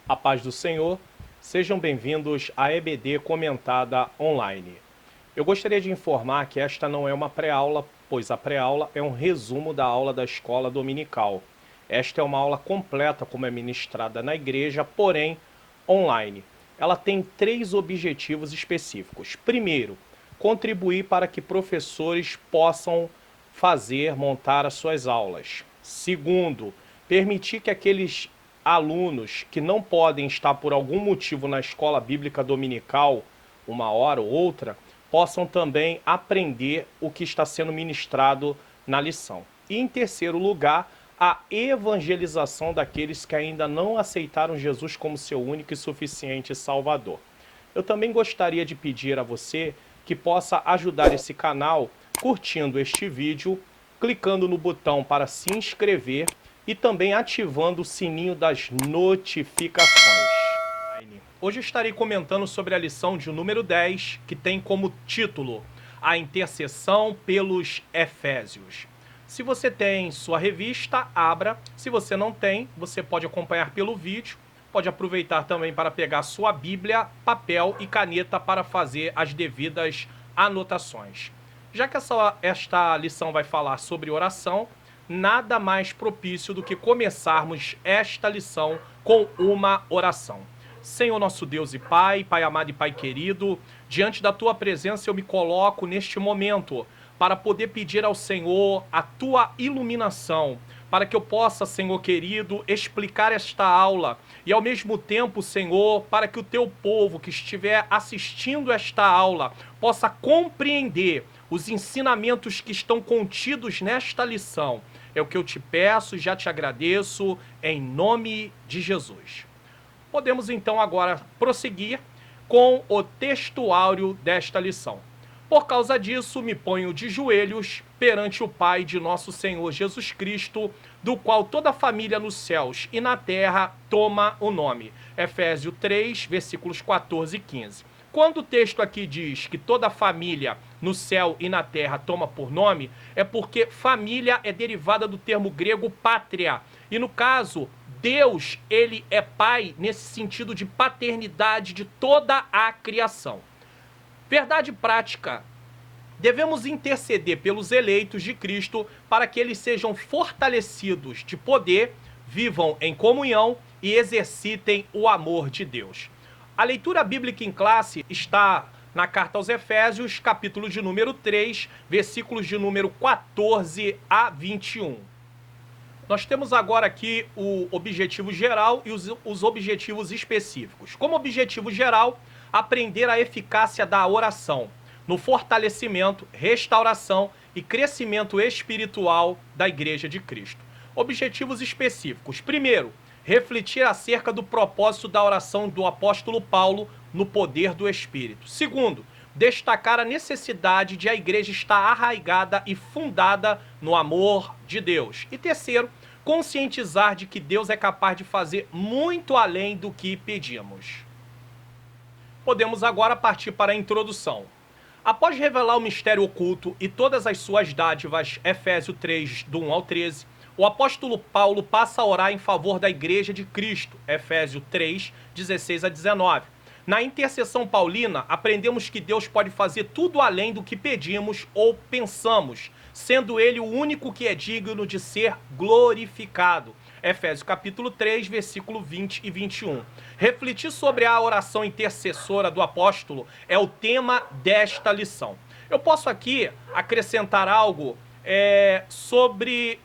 A paz do Senhor, sejam bem-vindos à EBD Comentada Online. Eu gostaria de informar que esta não é uma pré-aula, pois a pré-aula é um resumo da aula da escola dominical. Esta é uma aula completa como é ministrada na igreja, porém online. Ela tem 3 objetivos específicos. Primeiro, contribuir para que professores possam montar as suas aulas. Segundo, permitir que aqueles alunos que não podem estar por algum motivo na escola bíblica dominical, uma hora ou outra, possam também aprender o que está sendo ministrado na lição. E em terceiro lugar, a evangelização daqueles que ainda não aceitaram Jesus como seu único e suficiente Salvador. Eu também gostaria de pedir a você que possa ajudar esse canal curtindo este vídeo, clicando no botão para se inscrever e também ativando o sininho das notificações. Hoje estarei comentando sobre a lição de número 10, que tem como título A Intercessão pelos Efésios. Se você tem sua revista, abra. Se você não tem, você pode acompanhar pelo vídeo. Pode aproveitar também para pegar sua Bíblia, papel e caneta para fazer as devidas anotações. Já que esta lição vai falar sobre oração, nada mais propício do que começarmos esta lição com uma oração. Senhor nosso Deus e Pai, Pai amado e Pai querido, diante da Tua presença eu me coloco neste momento para poder pedir ao Senhor a Tua iluminação, para que eu possa, Senhor querido, explicar esta aula e ao mesmo tempo, Senhor, para que o Teu povo que estiver assistindo esta aula possa compreender os ensinamentos que estão contidos nesta lição. É o que eu te peço e já te agradeço, em nome de Jesus. Podemos então agora prosseguir com o textuário desta lição. Por causa disso, me ponho de joelhos perante o Pai de nosso Senhor Jesus Cristo, do qual toda a família nos céus e na terra toma o nome. Efésios 3, versículos 14 e 15. Quando o texto aqui diz que toda a família no céu e na terra toma por nome, é porque família é derivada do termo grego pátria. E no caso, Deus, ele é pai nesse sentido de paternidade de toda a criação. Verdade prática. Devemos interceder pelos eleitos de Cristo para que eles sejam fortalecidos de poder, vivam em comunhão e exercitem o amor de Deus. A leitura bíblica em classe está na carta aos Efésios, capítulo de número 3, versículos de número 14 a 21. Nós temos agora aqui o objetivo geral e os objetivos específicos. Como objetivo geral, aprender a eficácia da oração no fortalecimento, restauração e crescimento espiritual da Igreja de Cristo. Objetivos específicos. Primeiro, refletir acerca do propósito da oração do apóstolo Paulo no poder do Espírito. Segundo, destacar a necessidade de a igreja estar arraigada e fundada no amor de Deus. E terceiro, conscientizar de que Deus é capaz de fazer muito além do que pedimos. Podemos agora partir para a introdução. Após revelar o mistério oculto e todas as suas dádivas, Efésios 3, do 1 ao 13, o apóstolo Paulo passa a orar em favor da Igreja de Cristo, Efésios 3, 16 a 19. Na intercessão paulina, aprendemos que Deus pode fazer tudo além do que pedimos ou pensamos, sendo Ele o único que é digno de ser glorificado. Efésios capítulo 3, versículo 20 e 21. Refletir sobre a oração intercessora do apóstolo é o tema desta lição. Eu posso aqui acrescentar algo sobre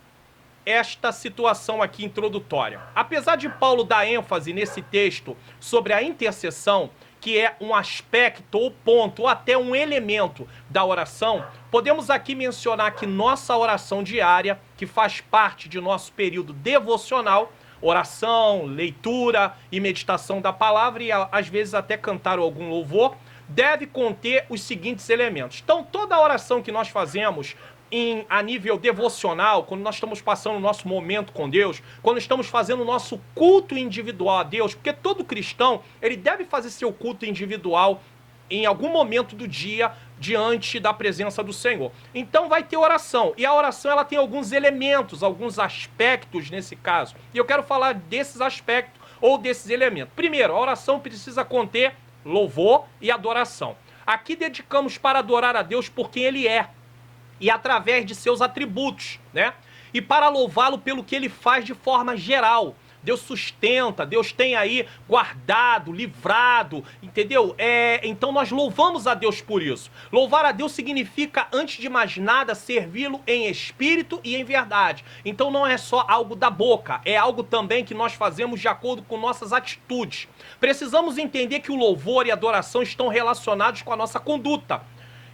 esta situação aqui introdutória. Apesar de Paulo dar ênfase nesse texto sobre a intercessão, que é um aspecto ou ponto ou até um elemento da oração, podemos aqui mencionar que nossa oração diária, que faz parte de nosso período devocional, oração, leitura e meditação da palavra e às vezes até cantar algum louvor, deve conter os seguintes elementos. Então, toda a oração que nós fazemos a nível devocional, quando nós estamos passando o nosso momento com Deus, quando estamos fazendo o nosso culto individual a Deus, porque todo cristão, ele deve fazer seu culto individual em algum momento do dia diante da presença do Senhor. Então vai ter oração, e a oração ela tem alguns elementos, alguns aspectos nesse caso, e eu quero falar desses aspectos ou desses elementos. Primeiro, a oração precisa conter louvor e adoração. Aqui dedicamos para adorar a Deus por quem Ele é e através de seus atributos, né? E para louvá-lo pelo que Ele faz de forma geral. Deus sustenta, Deus tem aí guardado, livrado, entendeu? Então nós louvamos a Deus por isso. Louvar a Deus significa, antes de mais nada, servi-lo em espírito e em verdade. Então não é só algo da boca, é algo também que nós fazemos de acordo com nossas atitudes. Precisamos entender que o louvor e a adoração estão relacionados com a nossa conduta.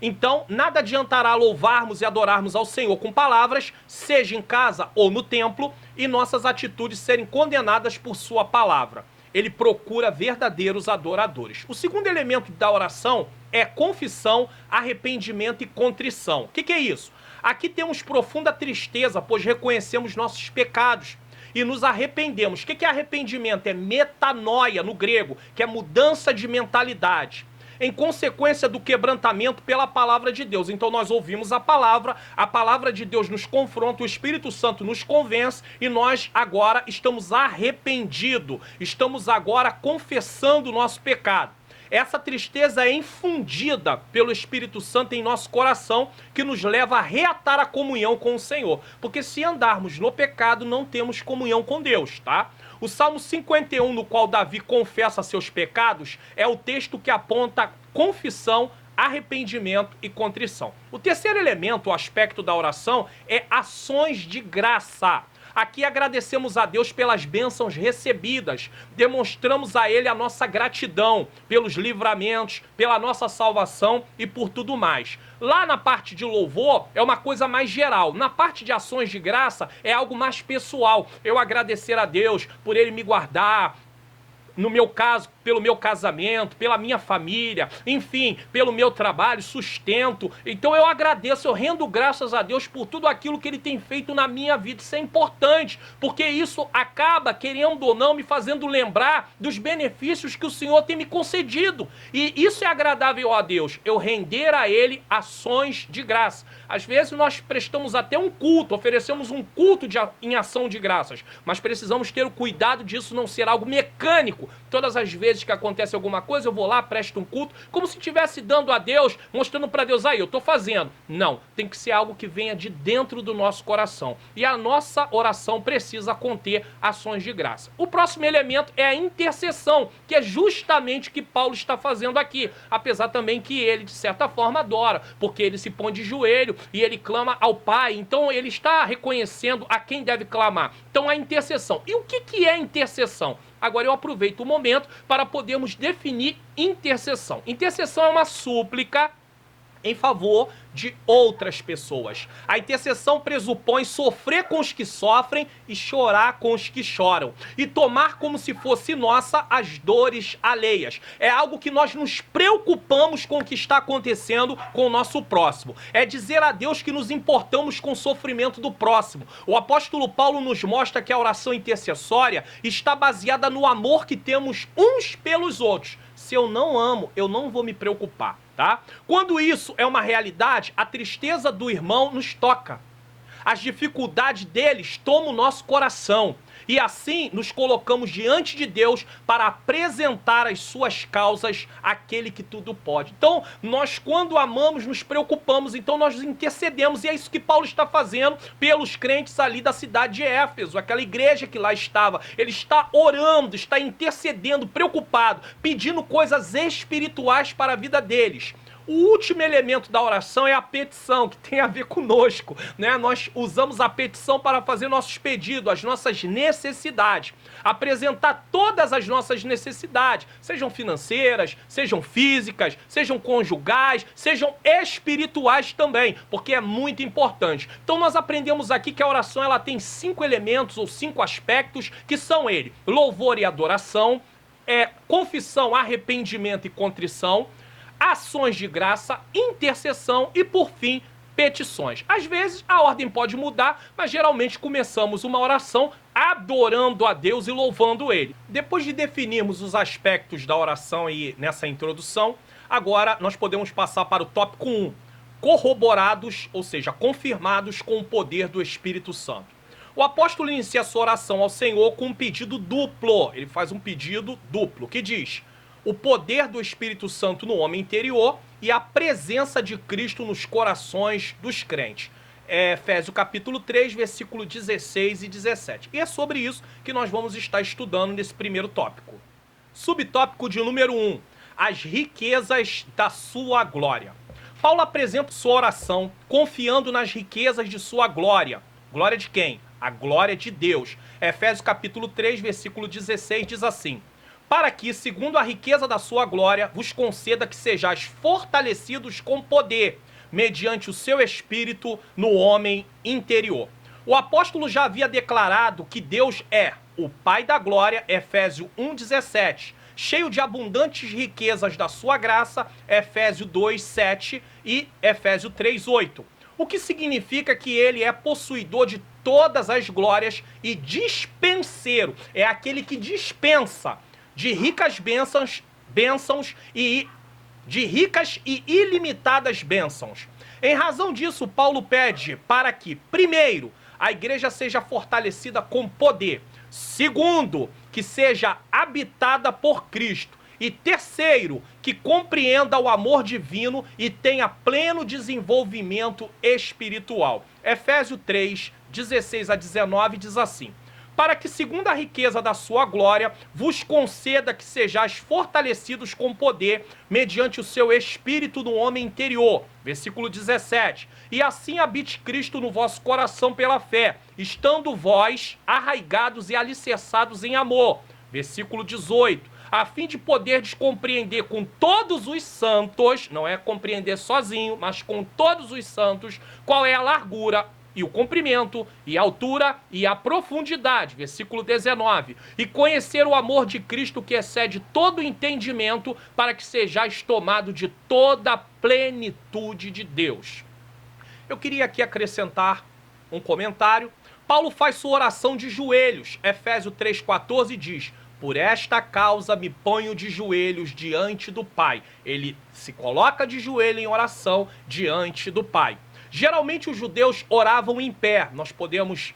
Então, nada adiantará louvarmos e adorarmos ao Senhor com palavras, seja em casa ou no templo, e nossas atitudes serem condenadas por sua palavra. Ele procura verdadeiros adoradores. O segundo elemento da oração é confissão, arrependimento e contrição. O que é isso? Aqui temos profunda tristeza, pois reconhecemos nossos pecados e nos arrependemos. O que é arrependimento? É metanoia no grego, que é mudança de mentalidade, em consequência do quebrantamento pela palavra de Deus. Então nós ouvimos a palavra de Deus nos confronta, o Espírito Santo nos convence e nós agora estamos arrependidos, estamos agora confessando o nosso pecado. Essa tristeza é infundida pelo Espírito Santo em nosso coração, que nos leva a reatar a comunhão com o Senhor. Porque se andarmos no pecado, não temos comunhão com Deus, tá? O Salmo 51, no qual Davi confessa seus pecados, é o texto que aponta confissão, arrependimento e contrição. O terceiro elemento, o aspecto da oração, é ações de graça. Aqui agradecemos a Deus pelas bênçãos recebidas, demonstramos a Ele a nossa gratidão pelos livramentos, pela nossa salvação e por tudo mais. Lá na parte de louvor é uma coisa mais geral, na parte de ações de graça é algo mais pessoal. Eu agradecer a Deus por Ele me guardar, no meu caso, pelo meu casamento, pela minha família, enfim, pelo meu trabalho, sustento. Então eu agradeço, eu rendo graças a Deus por tudo aquilo que Ele tem feito na minha vida. Isso é importante, porque isso acaba, querendo ou não, me fazendo lembrar dos benefícios que o Senhor tem me concedido. E isso é agradável a Deus, eu render a Ele ações de graça. Às vezes nós prestamos até um culto, oferecemos um culto em ação de graças, mas precisamos ter o cuidado disso não ser algo mecânico. Todas as vezes que acontece alguma coisa, eu vou lá, presto um culto, como se estivesse dando a Deus, mostrando para Deus, aí, eu estou fazendo. Não, tem que ser algo que venha de dentro do nosso coração. E a nossa oração precisa conter ações de graça. O próximo elemento é a intercessão, que é justamente o que Paulo está fazendo aqui. Apesar também que ele, de certa forma, adora, porque ele se põe de joelho e ele clama ao Pai. Então ele está reconhecendo a quem deve clamar. Então a intercessão. E o que é intercessão? Agora eu aproveito o momento para podermos definir intercessão. Intercessão é uma súplica em favor de outras pessoas. A intercessão pressupõe sofrer com os que sofrem e chorar com os que choram. E tomar como se fosse nossa as dores alheias. É algo que nós nos preocupamos com o que está acontecendo com o nosso próximo. É dizer a Deus que nos importamos com o sofrimento do próximo. O apóstolo Paulo nos mostra que a oração intercessória está baseada no amor que temos uns pelos outros. Se eu não amo, eu não vou me preocupar, tá? Quando isso é uma realidade, a tristeza do irmão nos toca. As dificuldades deles tomam o nosso coração. E assim nos colocamos diante de Deus para apresentar as suas causas àquele que tudo pode. Então, nós quando amamos, nos preocupamos, então nós intercedemos. E é isso que Paulo está fazendo pelos crentes ali da cidade de Éfeso, aquela igreja que lá estava. Ele está orando, está intercedendo, preocupado, pedindo coisas espirituais para a vida deles. O último elemento da oração é a petição, que tem a ver conosco, né? Nós usamos a petição para fazer nossos pedidos, as nossas necessidades, apresentar todas as nossas necessidades, sejam financeiras, sejam físicas, sejam conjugais, sejam espirituais também, porque é muito importante. Então nós aprendemos aqui que a oração ela tem 5 elementos ou 5 aspectos, que são ele: louvor e adoração, confissão, arrependimento e contrição, ações de graça, intercessão e, por fim, petições. Às vezes a ordem pode mudar, mas geralmente começamos uma oração adorando a Deus e louvando Ele. Depois de definirmos os aspectos da oração aí nessa introdução, agora nós podemos passar para o tópico 1, corroborados, ou seja, confirmados com o poder do Espírito Santo. O apóstolo inicia sua oração ao Senhor com um pedido duplo. Ele faz um pedido duplo, que diz: o poder do Espírito Santo no homem interior e a presença de Cristo nos corações dos crentes. Efésios capítulo 3, versículo 16 e 17. E é sobre isso que nós vamos estar estudando nesse primeiro tópico. Subtópico de número 1. As riquezas da sua glória. Paulo apresenta sua oração confiando nas riquezas de sua glória. Glória de quem? A glória de Deus. Efésios capítulo 3, versículo 16 diz assim: para que, segundo a riqueza da sua glória, vos conceda que sejais fortalecidos com poder, mediante o seu Espírito no homem interior. O apóstolo já havia declarado que Deus é o Pai da glória, Efésios 1,17, cheio de abundantes riquezas da sua graça, Efésios 2,7 e Efésios 3,8. O que significa que ele é possuidor de todas as glórias e dispenseiro, é aquele que dispensa de ricas bênçãos e de ricas e ilimitadas bênçãos. Em razão disso, Paulo pede para que, primeiro, a igreja seja fortalecida com poder. Segundo, que seja habitada por Cristo. E terceiro, que compreenda o amor divino e tenha pleno desenvolvimento espiritual. Efésios 3, 16 a 19 diz assim: para que, segundo a riqueza da sua glória, vos conceda que sejais fortalecidos com poder, mediante o seu Espírito no homem interior. Versículo 17. E assim habite Cristo no vosso coração pela fé, estando vós arraigados e alicerçados em amor. Versículo 18. A fim de poderdes compreender com todos os santos, não é compreender sozinho, mas com todos os santos, qual é a largura, e o comprimento, e a altura, e a profundidade, versículo 19, e conhecer o amor de Cristo que excede todo entendimento, para que sejais tomado de toda a plenitude de Deus. Eu queria aqui acrescentar um comentário. Paulo faz sua oração de joelhos, Efésios 3,14 diz: por esta causa me ponho de joelhos diante do Pai. Ele se coloca de joelho em oração diante do Pai. Geralmente os judeus oravam em pé, nós podemos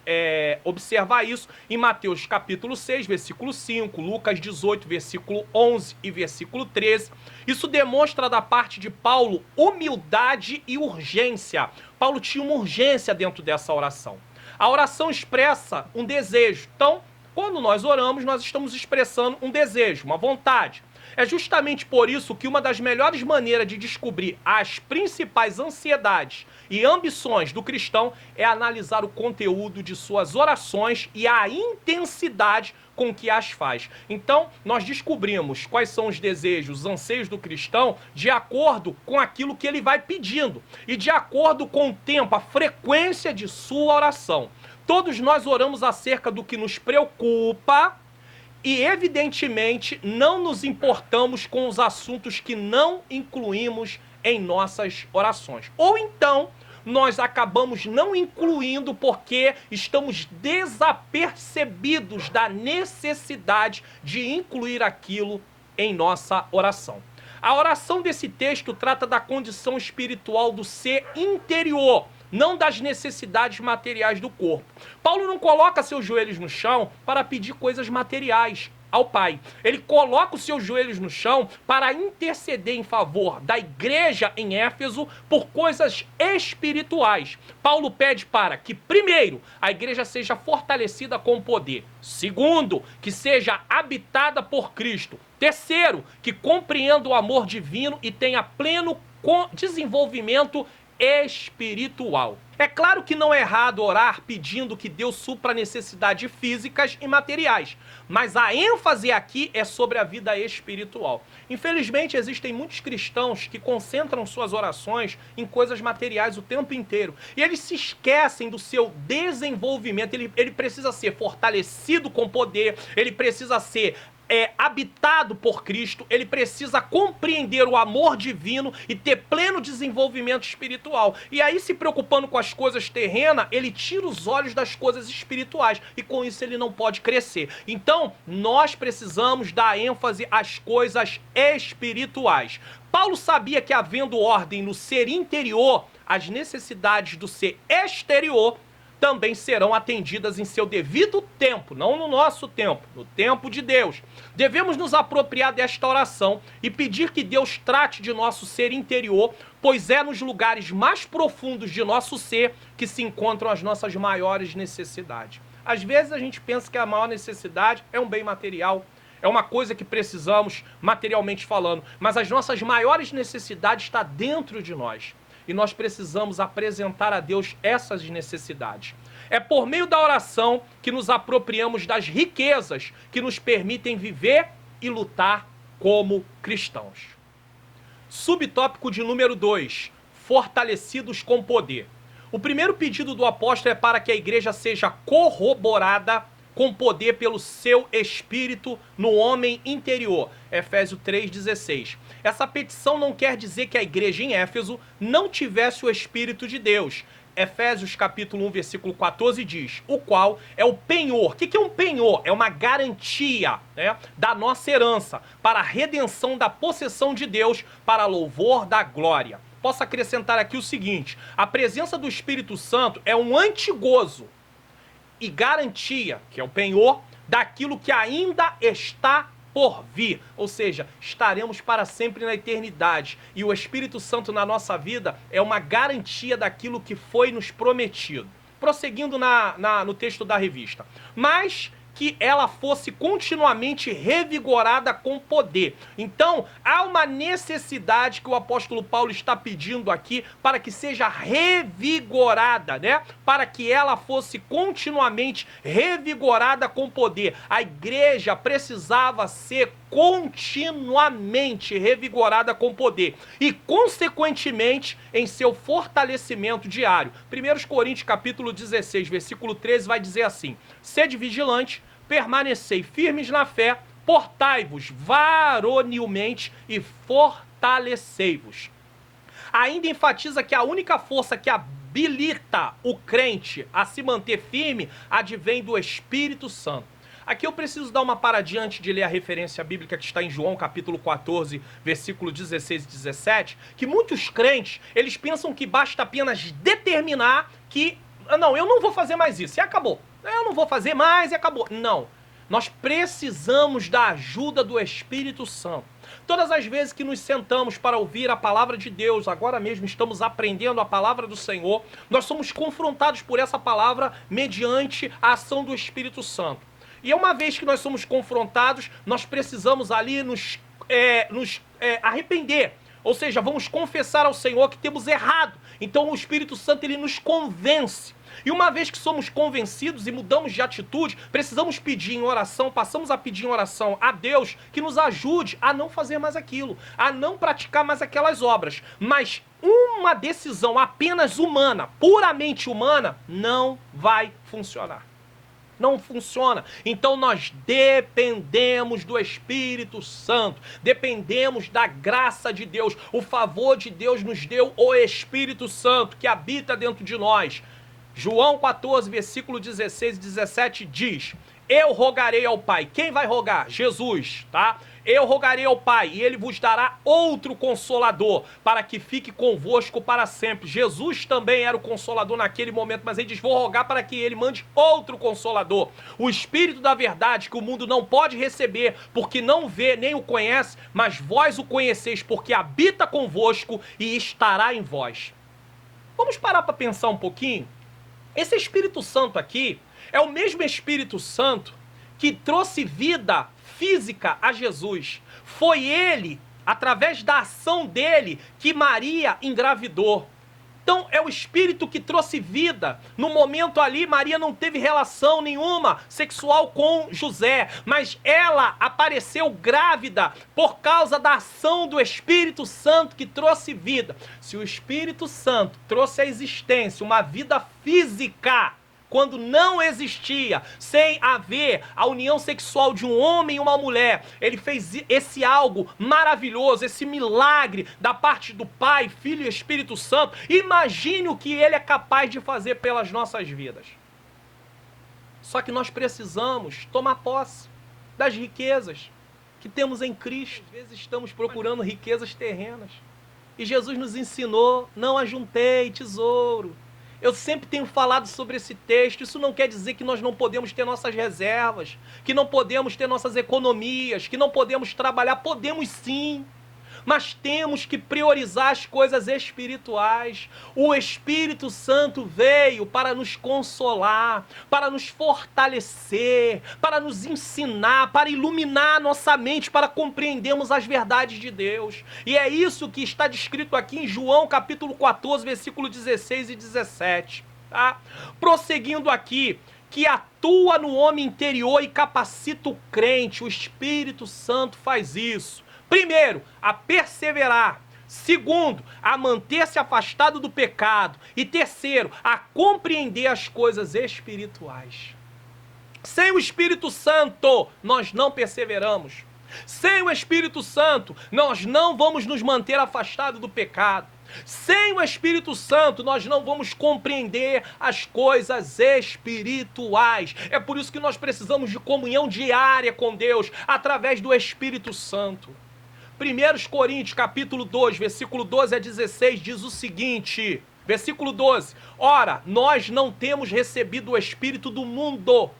observar isso em Mateus capítulo 6, versículo 5, Lucas 18, versículo 11 e versículo 13. Isso demonstra da parte de Paulo humildade e urgência. Paulo tinha uma urgência dentro dessa oração. A oração expressa um desejo. Então, quando nós oramos, nós estamos expressando um desejo, uma vontade. É justamente por isso que uma das melhores maneiras de descobrir as principais ansiedades e ambições do cristão é analisar o conteúdo de suas orações e a intensidade com que as faz. Então, nós descobrimos quais são os desejos, os anseios do cristão de acordo com aquilo que ele vai pedindo e de acordo com o tempo, a frequência de sua oração. Todos nós oramos acerca do que nos preocupa e, evidentemente, não nos importamos com os assuntos que não incluímos em nossas orações. Ou então, nós acabamos não incluindo porque estamos desapercebidos da necessidade de incluir aquilo em nossa oração. A oração desse texto trata da condição espiritual do ser interior, não das necessidades materiais do corpo. Paulo não coloca seus joelhos no chão para pedir coisas materiais ao Pai. Ele coloca os seus joelhos no chão para interceder em favor da igreja em Éfeso por coisas espirituais. Paulo pede para que, primeiro, a igreja seja fortalecida com poder. Segundo, que seja habitada por Cristo. Terceiro, que compreenda o amor divino e tenha pleno desenvolvimento espiritual. É claro que não é errado orar pedindo que Deus supra necessidades físicas e materiais, mas a ênfase aqui é sobre a vida espiritual. Infelizmente, existem muitos cristãos que concentram suas orações em coisas materiais o tempo inteiro, e eles se esquecem do seu desenvolvimento. Ele precisa ser fortalecido com poder, ele precisa ser habitado por Cristo, ele precisa compreender o amor divino e ter pleno desenvolvimento espiritual. E aí, se preocupando com as coisas terrenas, ele tira os olhos das coisas espirituais e com isso ele não pode crescer. Então, nós precisamos dar ênfase às coisas espirituais. Paulo sabia que, havendo ordem no ser interior, as necessidades do ser exterior também serão atendidas em seu devido tempo, não no nosso tempo, no tempo de Deus. Devemos nos apropriar desta oração e pedir que Deus trate de nosso ser interior, pois é nos lugares mais profundos de nosso ser que se encontram as nossas maiores necessidades. Às vezes a gente pensa que a maior necessidade é um bem material, é uma coisa que precisamos materialmente falando, mas as nossas maiores necessidades estão dentro de nós. E nós precisamos apresentar a Deus essas necessidades. É por meio da oração que nos apropriamos das riquezas que nos permitem viver e lutar como cristãos. Subtópico de número 2, fortalecidos com poder. O primeiro pedido do apóstolo é para que a igreja seja corroborada com poder pelo seu espírito no homem interior. Efésios 3,16. Essa petição não quer dizer que a igreja em Éfeso não tivesse o Espírito de Deus. Efésios capítulo 1, versículo 14 diz, o qual é o penhor. O que é um penhor? É uma garantia, né, da nossa herança para a redenção da possessão de Deus para louvor da glória. Posso acrescentar aqui o seguinte, a presença do Espírito Santo é um antigozo e garantia, que é o penhor, daquilo que ainda está por vir. Ou seja, estaremos para sempre na eternidade. E o Espírito Santo na nossa vida é uma garantia daquilo que foi nos prometido. Prosseguindo no texto da revista. Mas que ela fosse continuamente revigorada com poder. Então, há uma necessidade que o apóstolo Paulo está pedindo aqui para que seja revigorada, né? Para que ela fosse continuamente revigorada com poder. A igreja precisava ser continuamente revigorada com poder e, consequentemente, em seu fortalecimento diário. 1 Coríntios capítulo 16, versículo 13 vai dizer assim, sede vigilante, permanecei firmes na fé, portai-vos varonilmente e fortalecei-vos. Ainda enfatiza que a única força que habilita o crente a se manter firme advém do Espírito Santo. Aqui eu preciso dar uma paradinha antes de ler a referência bíblica que está em João, capítulo 14, versículo 16 e 17, que muitos crentes, eles pensam que basta apenas determinar que, não, eu não vou fazer mais isso, e acabou. Eu não vou fazer mais e acabou. Não. Nós precisamos da ajuda do Espírito Santo. Todas as vezes que nos sentamos para ouvir a palavra de Deus, agora mesmo estamos aprendendo a palavra do Senhor, nós somos confrontados por essa palavra mediante a ação do Espírito Santo. E uma vez que nós somos confrontados, nós precisamos ali nos arrepender. Ou seja, vamos confessar ao Senhor que temos errado. Então o Espírito Santo ele nos convence. E uma vez que somos convencidos e mudamos de atitude, precisamos pedir em oração, passamos a pedir em oração a Deus que nos ajude a não fazer mais aquilo, a não praticar mais aquelas obras. Mas uma decisão apenas humana, puramente humana, não vai funcionar. Não funciona. Então nós dependemos do Espírito Santo, dependemos da graça de Deus. O favor de Deus nos deu o Espírito Santo que habita dentro de nós. João 14, versículo 16 e 17 diz, eu rogarei ao Pai. Quem vai rogar? Jesus, tá? Eu rogarei ao Pai e Ele vos dará outro Consolador para que fique convosco para sempre. Jesus também era o Consolador naquele momento, mas Ele diz, vou rogar para que Ele mande outro Consolador. O Espírito da verdade que o mundo não pode receber porque não vê nem o conhece, mas vós o conheceis porque habita convosco e estará em vós. Vamos parar para pensar um pouquinho? Esse Espírito Santo aqui é o mesmo Espírito Santo que trouxe vida física a Jesus. Foi ele, através da ação dele, que Maria engravidou. Então é o Espírito que trouxe vida. No momento ali, Maria não teve relação nenhuma sexual com José, mas ela apareceu grávida por causa da ação do Espírito Santo que trouxe vida. Se o Espírito Santo trouxe à existência uma vida física, quando não existia, sem haver a união sexual de um homem e uma mulher, ele fez esse algo maravilhoso, esse milagre da parte do Pai, Filho e Espírito Santo. Imagine o que ele é capaz de fazer pelas nossas vidas. Só que nós precisamos tomar posse das riquezas que temos em Cristo. Às vezes estamos procurando riquezas terrenas. E Jesus nos ensinou, não ajuntei tesouro. Eu sempre tenho falado sobre esse texto. Isso não quer dizer que nós não podemos ter nossas reservas, que não podemos ter nossas economias, que não podemos trabalhar. Podemos sim. Mas temos que priorizar as coisas espirituais. O Espírito Santo veio para nos consolar, para nos fortalecer, para nos ensinar, para iluminar a nossa mente, para compreendermos as verdades de Deus. E é isso que está descrito aqui em João capítulo 14, versículo 16 e 17. Tá? Prosseguindo aqui, que atua no homem interior e capacita o crente. O Espírito Santo faz isso. Primeiro, a perseverar. Segundo, a manter-se afastado do pecado. E terceiro, a compreender as coisas espirituais. Sem o Espírito Santo, nós não perseveramos. Sem o Espírito Santo, nós não vamos nos manter afastados do pecado. Sem o Espírito Santo, nós não vamos compreender as coisas espirituais. É por isso que nós precisamos de comunhão diária com Deus, através do Espírito Santo. 1 Coríntios, capítulo 2, versículo 12 a 16, diz o seguinte, versículo 12, ora, nós não temos recebido o Espírito do mundo,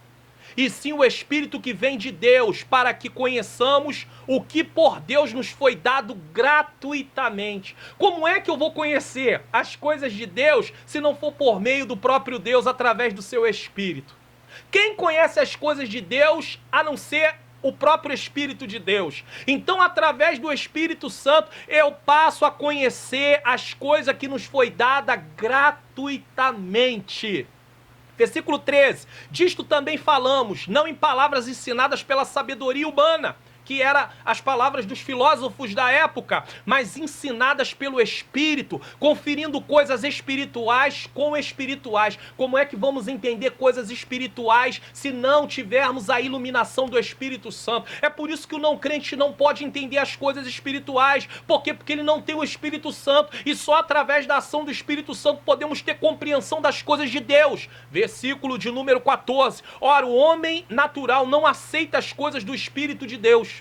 e sim o Espírito que vem de Deus, para que conheçamos o que por Deus nos foi dado gratuitamente. Como é que eu vou conhecer as coisas de Deus, se não for por meio do próprio Deus, através do seu Espírito? Quem conhece as coisas de Deus, a não ser o próprio Espírito de Deus? Então, através do Espírito Santo, eu passo a conhecer as coisas que nos foi dada gratuitamente. Versículo 13, disto também falamos, não em palavras ensinadas pela sabedoria humana, que eram as palavras dos filósofos da época, mas ensinadas pelo Espírito, conferindo coisas espirituais com espirituais. Como é que vamos entender coisas espirituais se não tivermos a iluminação do Espírito Santo? É por isso que o não crente não pode entender as coisas espirituais. Por quê? Porque ele não tem o Espírito Santo, e só através da ação do Espírito Santo podemos ter compreensão das coisas de Deus. Versículo de número 14, ora, o homem natural não aceita as coisas do Espírito de Deus.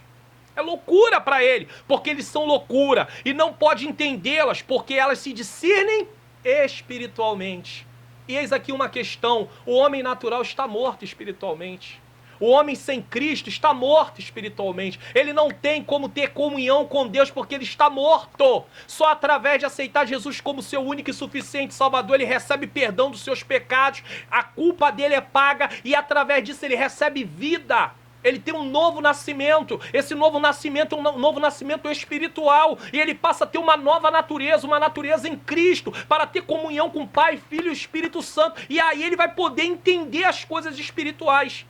É loucura para ele, porque eles são loucura, e não pode entendê-las, porque elas se discernem espiritualmente. E eis aqui uma questão, o homem natural está morto espiritualmente. O homem sem Cristo está morto espiritualmente. Ele não tem como ter comunhão com Deus porque ele está morto. Só através de aceitar Jesus como seu único e suficiente Salvador, ele recebe perdão dos seus pecados, a culpa dele é paga e através disso ele recebe vida. Ele tem um novo nascimento. Esse novo nascimento é um novo nascimento espiritual. E ele passa a ter uma nova natureza, uma natureza em Cristo, para ter comunhão com o Pai, Filho e Espírito Santo. E aí ele vai poder entender as coisas espirituais.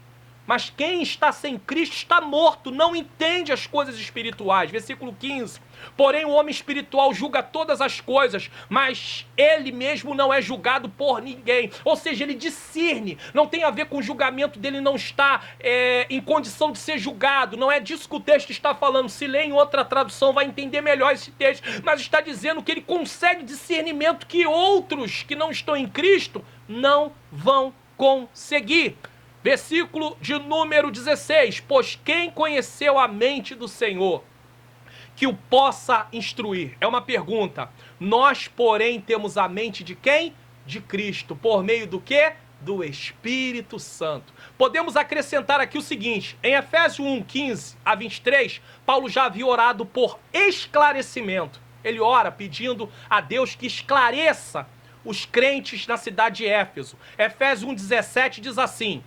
Mas quem está sem Cristo está morto, não entende as coisas espirituais. Versículo 15. Porém, o homem espiritual julga todas as coisas, mas ele mesmo não é julgado por ninguém. Ou seja, ele discerne. Não tem a ver com o julgamento dele, não está em condição de ser julgado. Não é disso que o texto está falando. Se lê em outra tradução, vai entender melhor esse texto. Mas está dizendo que ele consegue discernimento que outros que não estão em Cristo não vão conseguir. Versículo de número 16, pois quem conheceu a mente do Senhor, que o possa instruir? É uma pergunta. Nós, porém, temos a mente de quem? De Cristo. Por meio do quê? Do Espírito Santo. Podemos acrescentar aqui o seguinte, em Efésios 1, 15 a 23, Paulo já havia orado por esclarecimento. Ele ora pedindo a Deus que esclareça os crentes na cidade de Éfeso. Efésios 1, 17 diz assim,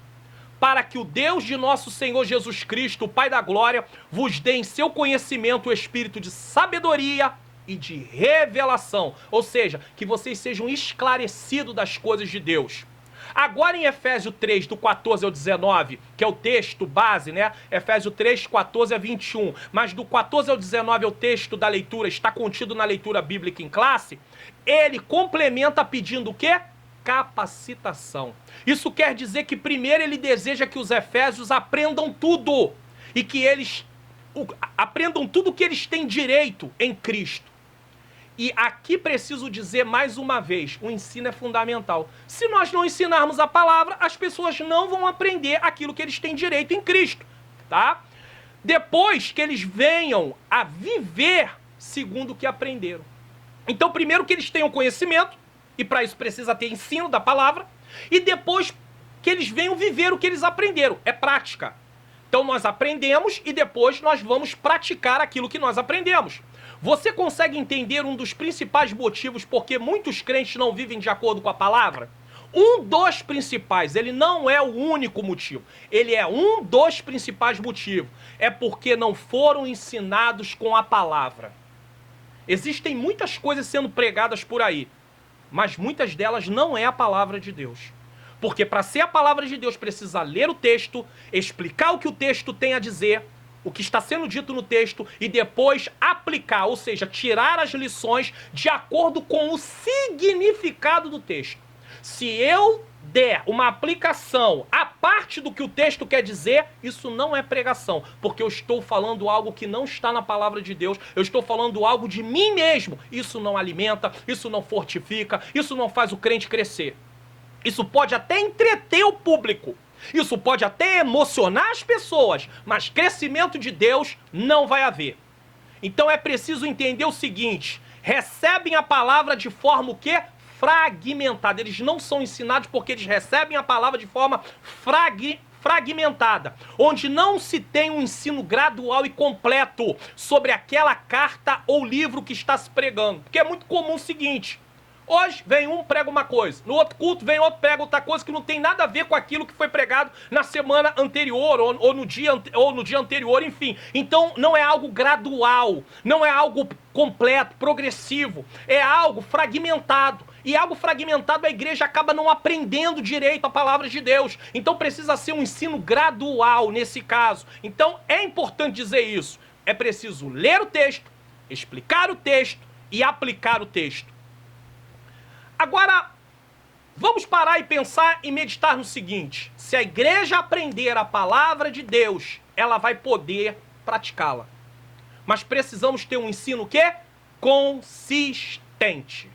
para que o Deus de nosso Senhor Jesus Cristo, o Pai da Glória, vos dê em seu conhecimento o espírito de sabedoria e de revelação. Ou seja, que vocês sejam esclarecidos das coisas de Deus. Agora em Efésios 3, do 14 ao 19, que é o texto base, né? Efésios 3, 14 a 21. Mas do 14 ao 19 é o texto da leitura, está contido na leitura bíblica em classe. Ele complementa pedindo o quê? Capacitação. Isso quer dizer que primeiro ele deseja que os efésios aprendam tudo e que eles aprendam tudo que eles têm direito em Cristo. E aqui preciso dizer mais uma vez, o ensino é fundamental. Se nós não ensinarmos a palavra, as pessoas não vão aprender aquilo que eles têm direito em Cristo, tá? Depois que eles venham a viver segundo o que aprenderam. Então, primeiro que eles tenham conhecimento, e para isso precisa ter ensino da palavra, e depois que eles venham viver o que eles aprenderam. É prática. Então nós aprendemos e depois nós vamos praticar aquilo que nós aprendemos. Você consegue entender um dos principais motivos por que muitos crentes não vivem de acordo com a palavra? Um dos principais, ele não é o único motivo, ele é um dos principais motivos. É porque não foram ensinados com a palavra. Existem muitas coisas sendo pregadas por aí, mas muitas delas não é a palavra de Deus. Porque para ser a palavra de Deus precisa ler o texto, explicar o que o texto tem a dizer, o que está sendo dito no texto e depois aplicar, ou seja, tirar as lições de acordo com o significado do texto. Se eu der uma aplicação à parte do que o texto quer dizer, isso não é pregação, porque eu estou falando algo que não está na palavra de Deus, eu estou falando algo de mim mesmo. Isso não alimenta, isso não fortifica, isso não faz o crente crescer. Isso pode até entreter o público, isso pode até emocionar as pessoas, mas crescimento de Deus não vai haver. Então é preciso entender o seguinte: recebem a palavra de forma o quê? Fragmentada. Eles não são ensinados porque eles recebem a palavra de forma fragmentada, onde não se tem um ensino gradual e completo sobre aquela carta ou livro que está se pregando. Porque é muito comum o seguinte: hoje vem um, prega uma coisa, no outro culto vem outro, prega outra coisa que não tem nada a ver com aquilo que foi pregado na semana anterior ou no dia anterior, enfim. Então não é algo gradual, não é algo completo, progressivo, é algo fragmentado. E algo fragmentado a igreja acaba não aprendendo direito a palavra de Deus. Então precisa ser um ensino gradual nesse caso. Então é importante dizer isso. É preciso ler o texto, explicar o texto e aplicar o texto. Agora, vamos parar e pensar e meditar no seguinte: se a igreja aprender a palavra de Deus, ela vai poder praticá-la. Mas precisamos ter um ensino o quê? Consistente.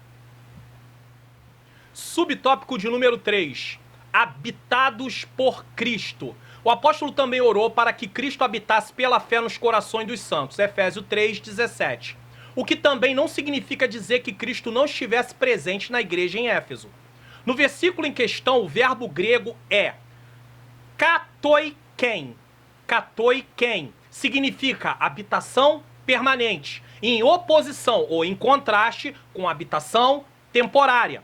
Subtópico de número 3. Habitados por Cristo. O apóstolo também orou para que Cristo habitasse pela fé nos corações dos santos. Efésios 3:17. O que também não significa dizer que Cristo não estivesse presente na igreja em Éfeso. No versículo em questão, o verbo grego é katoiken. Katoiken significa habitação permanente, em oposição ou em contraste com habitação temporária.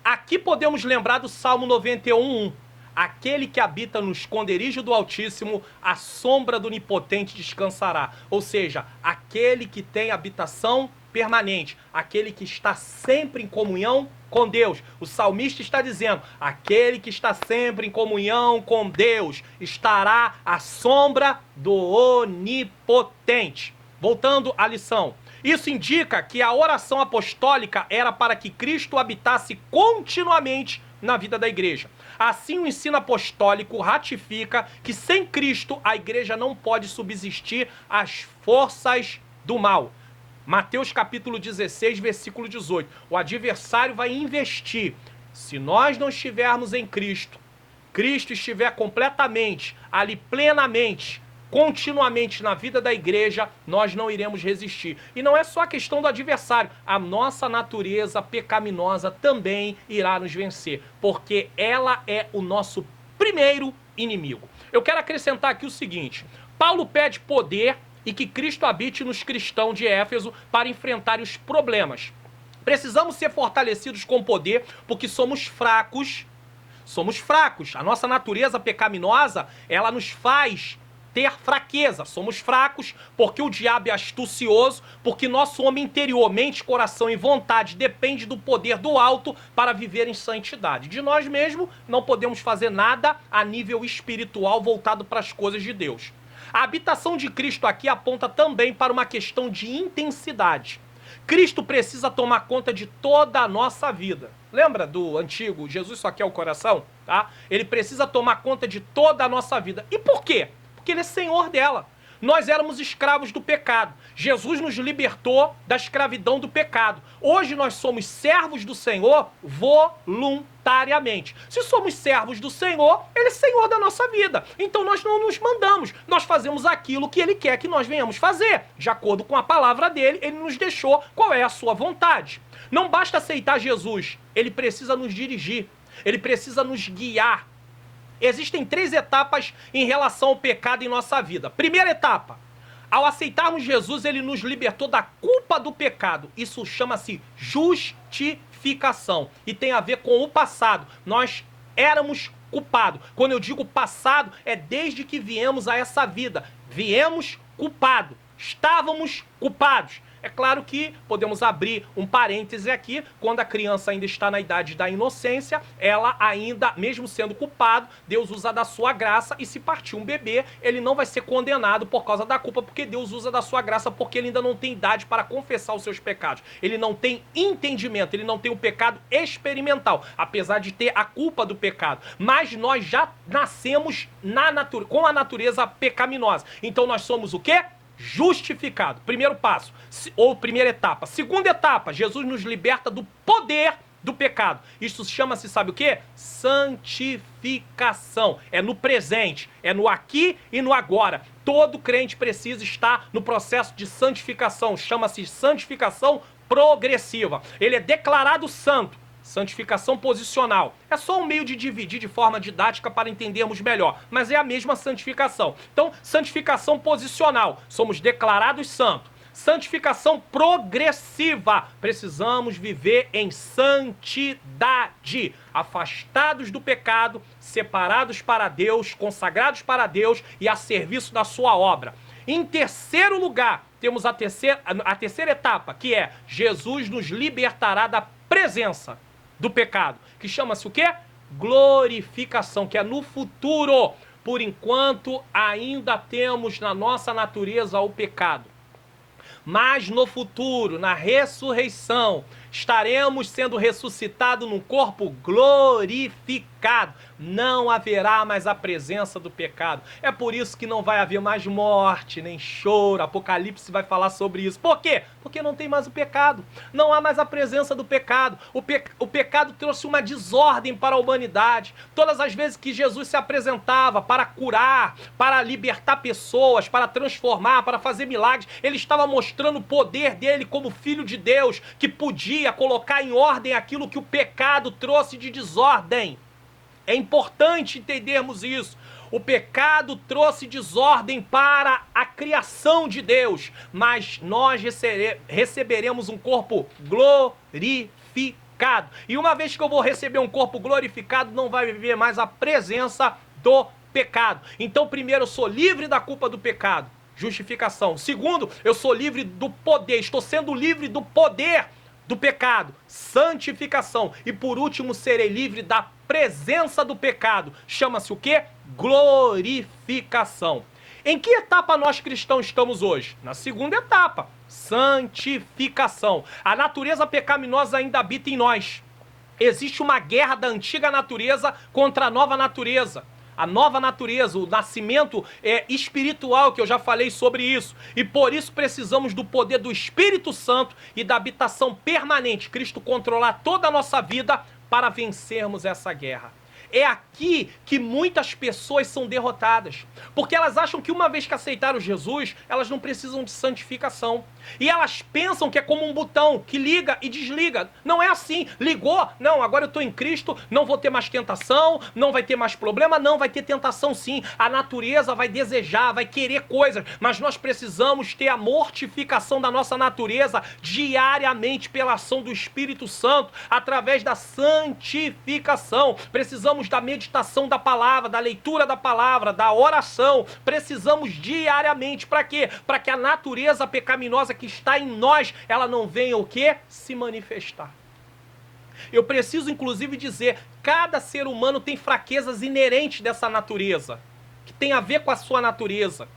Aqui podemos lembrar do Salmo 91:1. Aquele que habita no esconderijo do Altíssimo, a sombra do Onipotente descansará. Ou seja, aquele que tem habitação permanente, aquele que está sempre em comunhão com Deus. O salmista está dizendo: aquele que está sempre em comunhão com Deus estará à sombra do Onipotente. Voltando à lição. Isso indica que a oração apostólica era para que Cristo habitasse continuamente na vida da igreja. Assim, o ensino apostólico ratifica que sem Cristo a igreja não pode subsistir às forças do mal. Mateus capítulo 16, versículo 18. O adversário vai investir. Se nós não estivermos em Cristo, Cristo estiver completamente, ali plenamente, continuamente na vida da igreja, nós não iremos resistir. E não é só a questão do adversário, a nossa natureza pecaminosa também irá nos vencer, porque ela é o nosso primeiro inimigo. Eu quero acrescentar aqui o seguinte: Paulo pede poder e que Cristo habite nos cristãos de Éfeso para enfrentar os problemas. Precisamos ser fortalecidos com poder, porque somos fracos. Somos fracos. A nossa natureza pecaminosa, ela nos faz ter fraqueza. Somos fracos porque o diabo é astucioso, porque nosso homem interior, mente, coração e vontade depende do poder do alto para viver em santidade. De nós mesmos não podemos fazer nada a nível espiritual voltado para as coisas de Deus. A habitação de Cristo aqui aponta também para uma questão de intensidade. Cristo precisa tomar conta de toda a nossa vida. Lembra do antigo Jesus só quer o coração? Tá? Ele precisa tomar conta de toda a nossa vida. E por quê? Porque ele é senhor dela. Nós éramos escravos do pecado. Jesus nos libertou da escravidão do pecado. Hoje nós somos servos do Senhor voluntários. voluntariamente. Se somos servos do Senhor, Ele é Senhor da nossa vida. Então nós não nos mandamos, nós fazemos aquilo que Ele quer que nós venhamos fazer. De acordo com a palavra dEle, Ele nos deixou qual é a sua vontade. Não basta aceitar Jesus, Ele precisa nos dirigir, Ele precisa nos guiar. Existem 3 etapas em relação ao pecado em nossa vida. Primeira etapa, ao aceitarmos Jesus, Ele nos libertou da culpa do pecado. Isso chama-se justificação e tem a ver com o passado. Nós éramos culpados. Quando eu digo passado, é desde que viemos a essa vida. Viemos culpados. Estávamos culpados. É claro que podemos abrir um parêntese aqui, quando a criança ainda está na idade da inocência, ela ainda, mesmo sendo culpado, Deus usa da sua graça, e se partir um bebê, ele não vai ser condenado por causa da culpa, porque Deus usa da sua graça, porque ele ainda não tem idade para confessar os seus pecados. Ele não tem entendimento, ele não tem o pecado experimental, apesar de ter a culpa do pecado. Mas nós já nascemos com a natureza pecaminosa. Então nós somos o quê? Justificado. Primeiro passo, ou primeira etapa. Segunda etapa, Jesus nos liberta do poder do pecado. Isso chama-se, sabe o quê? Santificação. É no presente, é no aqui e no agora. Todo crente precisa estar no processo de santificação. Chama-se santificação progressiva. Ele é declarado santo. Santificação posicional. É só um meio de dividir de forma didática para entendermos melhor, mas é a mesma santificação. Então, santificação posicional. Somos declarados santos. Santificação progressiva. Precisamos viver em santidade. Afastados do pecado, separados para Deus, consagrados para Deus e a serviço da sua obra. Em terceiro lugar, temos a terceira etapa, que é Jesus nos libertará da presença do pecado, que chama-se o quê? Glorificação, que é no futuro. Por enquanto, ainda temos na nossa natureza o pecado. Mas no futuro, na ressurreição, estaremos sendo ressuscitados num corpo glorificado. Não haverá mais a presença do pecado. É por isso que não vai haver mais morte, nem choro. Apocalipse vai falar sobre isso. Por quê? Porque não tem mais o pecado. Não há mais a presença do pecado. O pecado trouxe uma desordem para a humanidade. Todas as vezes que Jesus se apresentava para curar, para libertar pessoas, para transformar, para fazer milagres, ele estava mostrando o poder dele como Filho de Deus, que podia colocar em ordem aquilo que o pecado trouxe de desordem. É importante entendermos isso. O pecado trouxe desordem para a criação de Deus, mas nós receberemos um corpo glorificado. E uma vez que eu vou receber um corpo glorificado, não vai viver mais a presença do pecado. Então, primeiro, eu sou livre da culpa do pecado, justificação. Segundo, eu sou livre do poder, estou sendo livre do poder do pecado, santificação. E por último, serei livre da presença do pecado. Chama-se o quê? Glorificação. Em que etapa nós cristãos estamos hoje? Na segunda etapa, santificação. A natureza pecaminosa ainda habita em nós. Existe uma guerra da antiga natureza contra a nova natureza. A nova natureza, o nascimento espiritual, que eu já falei sobre isso. E por isso precisamos do poder do Espírito Santo e da habitação permanente. Cristo controlar toda a nossa vida para vencermos essa guerra. É aqui que muitas pessoas são derrotadas, porque elas acham que uma vez que aceitaram Jesus, elas não precisam de santificação. E elas pensam que é como um botão que liga e desliga. Não é assim. Ligou, não, agora eu estou em Cristo, não vou ter mais tentação, não vai ter mais problema, não, vai ter tentação sim. A natureza vai desejar, vai querer coisas, mas nós precisamos ter a mortificação da nossa natureza diariamente pela ação do Espírito Santo, através da santificação. Precisamos da meditação da palavra, da leitura da palavra, da oração. Precisamos diariamente, para quê? Para que a natureza pecaminosa que está em nós, ela não venha o quê? Se manifestar. Eu preciso inclusive dizer, cada ser humano tem fraquezas inerentes dessa natureza, que tem a ver com a sua natureza.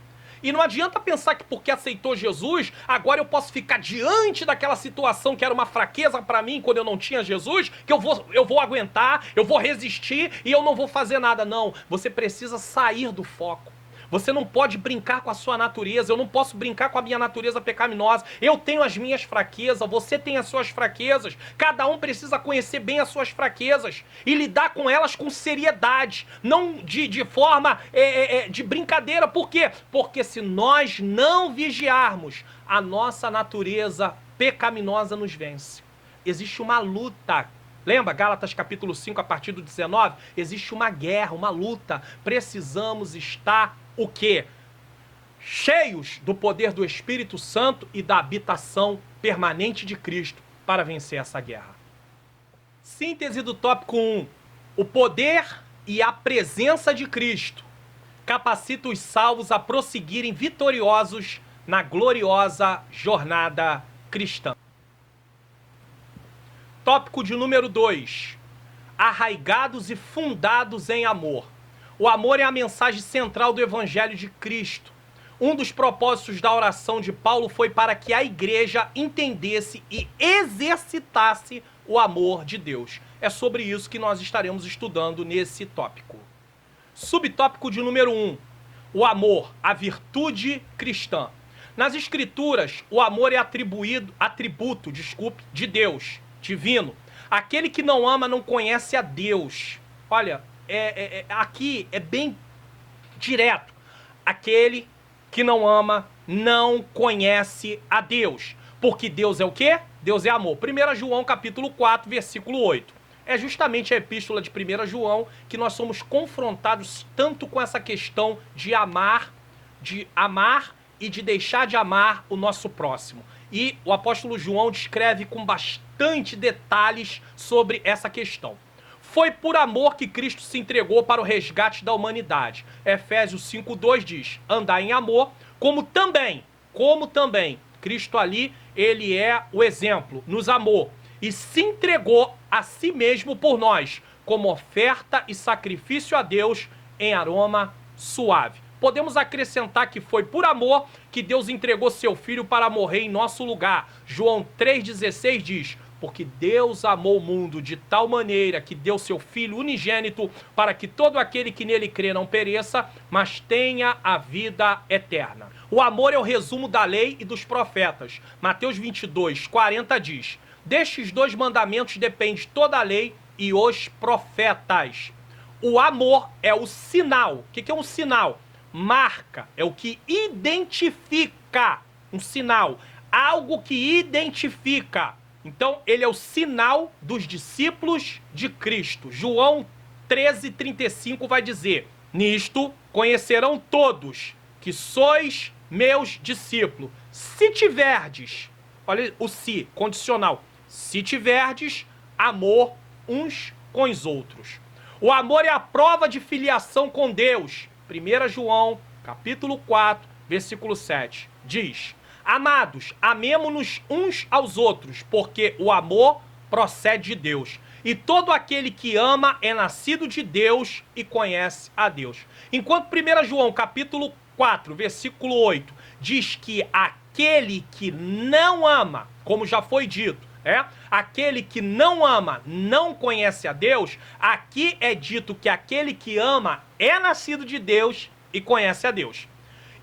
E não adianta pensar que porque aceitou Jesus, agora eu posso ficar diante daquela situação que era uma fraqueza para mim quando eu não tinha Jesus, que eu vou aguentar, eu vou resistir e eu não vou fazer nada. Não, você precisa sair do foco. Você não pode brincar com a sua natureza. Eu não posso brincar com a minha natureza pecaminosa. Eu tenho as minhas fraquezas, você tem as suas fraquezas. Cada um precisa conhecer bem as suas fraquezas e lidar com elas com seriedade, não de forma de brincadeira. Por quê? Porque se nós não vigiarmos, a nossa natureza pecaminosa nos vence. Existe uma luta. Lembra Gálatas capítulo 5, a partir do 19? Existe uma guerra, uma luta. Precisamos estar o quê? Cheios do poder do Espírito Santo e da habitação permanente de Cristo para vencer essa guerra. Síntese do tópico 1. O poder e a presença de Cristo capacita os salvos a prosseguirem vitoriosos na gloriosa jornada cristã. Tópico de número 2. Arraigados e fundados em amor. O amor é a mensagem central do Evangelho de Cristo. Um dos propósitos da oração de Paulo foi para que a igreja entendesse e exercitasse o amor de Deus. É sobre isso que nós estaremos estudando nesse tópico. Subtópico de número 1. O amor, a virtude cristã. Nas Escrituras, o amor é atributo de Deus, divino. Aquele que não ama não conhece a Deus. Olha, aqui é bem direto. Aquele que não ama não conhece a Deus. Porque Deus é o quê? Deus é amor. 1 João capítulo 4, versículo 8. É justamente a epístola de 1 João que nós somos confrontados tanto com essa questão de amar e de deixar de amar o nosso próximo. E o apóstolo João descreve com bastante detalhes sobre essa questão. Foi por amor que Cristo se entregou para o resgate da humanidade. Efésios 5:2 diz: andar em amor, como também, Cristo ali, ele é o exemplo, nos amou e se entregou a si mesmo por nós, como oferta e sacrifício a Deus em aroma suave. Podemos acrescentar que foi por amor que Deus entregou seu Filho para morrer em nosso lugar. João 3,16 diz: porque Deus amou o mundo de tal maneira que deu seu Filho unigênito para que todo aquele que nele crê não pereça, mas tenha a vida eterna. O amor é o resumo da lei e dos profetas. Mateus 22:40 diz: destes 2 mandamentos depende toda a lei e os profetas. O amor é o sinal. O que é um sinal? Marca, é o que identifica, um sinal, algo que identifica. Então, ele é o sinal dos discípulos de Cristo. João 13:35 vai dizer: nisto conhecerão todos que sois meus discípulos, se tiverdes, olha o se, condicional, se tiverdes amor uns com os outros. O amor é a prova de filiação com Deus. 1 João, capítulo 4, versículo 7, diz: amados, amemo-nos uns aos outros, porque o amor procede de Deus. E todo aquele que ama é nascido de Deus e conhece a Deus. Enquanto 1 João, capítulo 4, versículo 8, diz que aquele que não ama, como já foi dito, aquele que não ama não conhece a Deus. Aqui é dito que aquele que ama é nascido de Deus e conhece a Deus.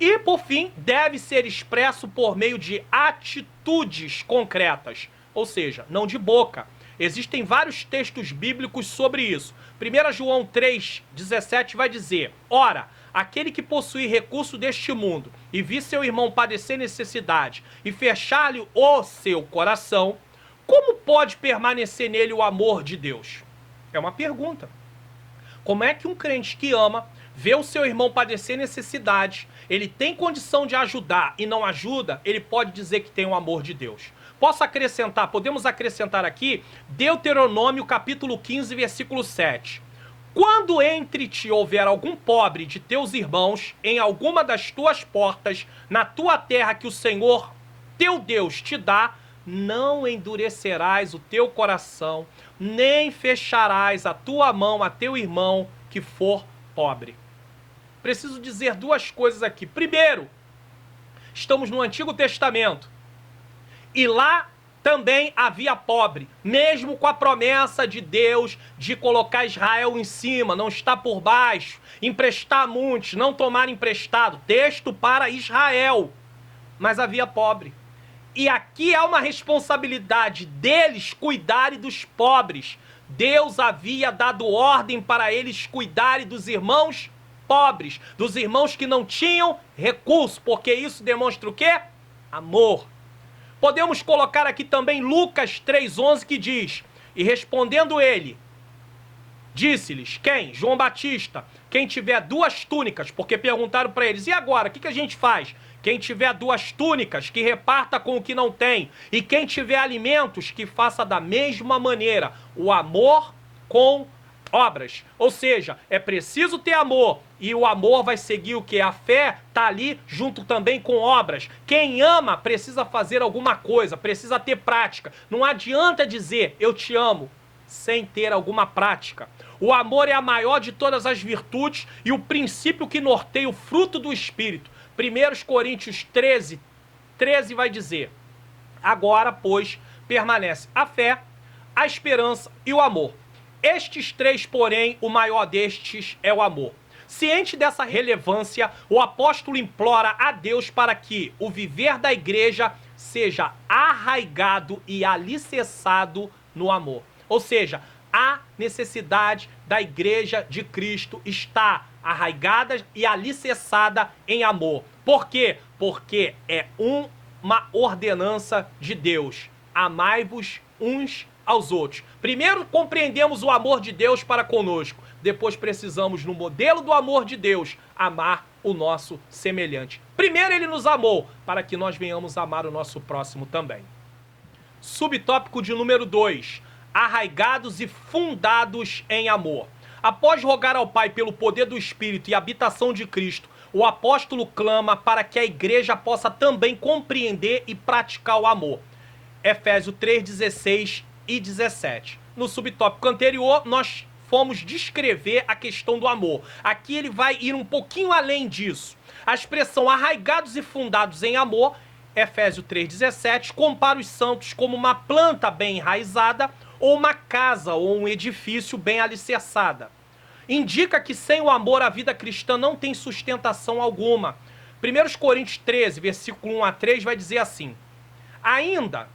E, por fim, deve ser expresso por meio de atitudes concretas, ou seja, não de boca. Existem vários textos bíblicos sobre isso. 1 João 3,17 vai dizer: ora, aquele que possui recurso deste mundo e vir seu irmão padecer necessidade e fechar-lhe o seu coração, como pode permanecer nele o amor de Deus? É uma pergunta. Como é que um crente que ama, vê o seu irmão padecer necessidade, ele tem condição de ajudar e não ajuda, ele pode dizer que tem o amor de Deus? Podemos acrescentar aqui Deuteronômio capítulo 15, versículo 7. Quando entre ti houver algum pobre de teus irmãos em alguma das tuas portas, na tua terra que o Senhor teu Deus te dá, não endurecerás o teu coração, nem fecharás a tua mão a teu irmão que for pobre. Preciso dizer 2 coisas aqui. Primeiro, estamos no Antigo Testamento. E lá também havia pobre, mesmo com a promessa de Deus de colocar Israel em cima, não estar por baixo, emprestar a muitos, não tomar emprestado, texto para Israel, mas havia pobre. E aqui há uma responsabilidade deles cuidarem dos pobres. Deus havia dado ordem para eles cuidarem dos irmãos pobres, dos irmãos que não tinham recurso, porque isso demonstra o quê? Amor. Podemos colocar aqui também Lucas 3,11 que diz: e respondendo ele, disse-lhes, quem? João Batista, quem tiver 2 túnicas, porque perguntaram para eles, e agora, o que a gente faz? Quem tiver 2 túnicas, que reparta com o que não tem, e quem tiver alimentos, que faça da mesma maneira, o amor com obras. Ou seja, é preciso ter amor, e o amor vai seguir o que? A fé está ali junto também com obras. Quem ama precisa fazer alguma coisa, precisa ter prática. Não adianta dizer eu te amo sem ter alguma prática. O amor é a maior de todas as virtudes e o princípio que norteia o fruto do Espírito. 1 Coríntios 13 vai dizer: agora, pois, permanece a fé, a esperança e o amor. Estes 3, porém, o maior destes é o amor. Ciente dessa relevância, o apóstolo implora a Deus para que o viver da igreja seja arraigado e alicerçado no amor. Ou seja, a necessidade da igreja de Cristo estar arraigada e alicerçada em amor. Por quê? Porque é uma ordenança de Deus. Amai-vos uns aos outros. Primeiro compreendemos o amor de Deus para conosco. Depois precisamos, no modelo do amor de Deus, amar o nosso semelhante. Primeiro ele nos amou, para que nós venhamos amar o nosso próximo também. Subtópico de número 2. Arraigados e fundados em amor. Após rogar ao Pai pelo poder do Espírito e habitação de Cristo, o apóstolo clama para que a igreja possa também compreender e praticar o amor. Efésios 3, 16 e 17. No subtópico anterior, nós fomos descrever a questão do amor. Aqui ele vai ir um pouquinho além disso. A expressão arraigados e fundados em amor, Efésios 3,17, compara os santos como uma planta bem enraizada ou uma casa ou um edifício bem alicerçada. Indica que sem o amor a vida cristã não tem sustentação alguma. 1 Coríntios 13, versículo 1 a 3 vai dizer assim: ainda,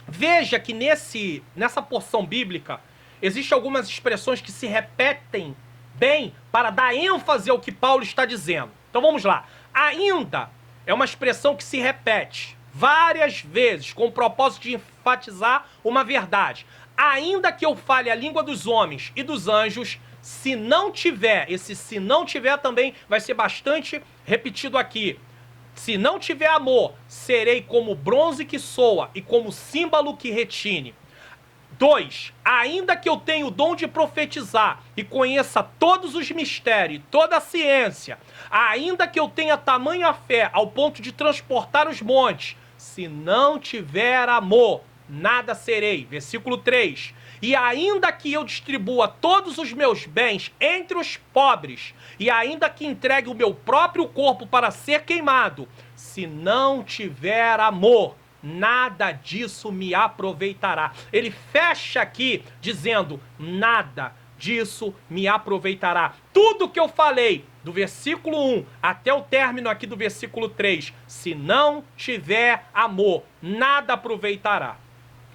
veja que nessa porção bíblica existem algumas expressões que se repetem bem para dar ênfase ao que Paulo está dizendo. Então vamos lá. Ainda é uma expressão que se repete várias vezes com o propósito de enfatizar uma verdade. Ainda que eu fale a língua dos homens e dos anjos, se não tiver, esse se não tiver também vai ser bastante repetido aqui. Se não tiver amor, serei como bronze que soa e como símbolo que retine. 2. Ainda que eu tenha o dom de profetizar e conheça todos os mistérios, toda a ciência, ainda que eu tenha tamanha fé ao ponto de transportar os montes, se não tiver amor, nada serei. Versículo 3. E ainda que eu distribua todos os meus bens entre os pobres, e ainda que entregue o meu próprio corpo para ser queimado, se não tiver amor, nada disso me aproveitará. Ele fecha aqui dizendo, nada disso me aproveitará. Tudo que eu falei, do versículo 1 até o término aqui do versículo 3, se não tiver amor, nada aproveitará.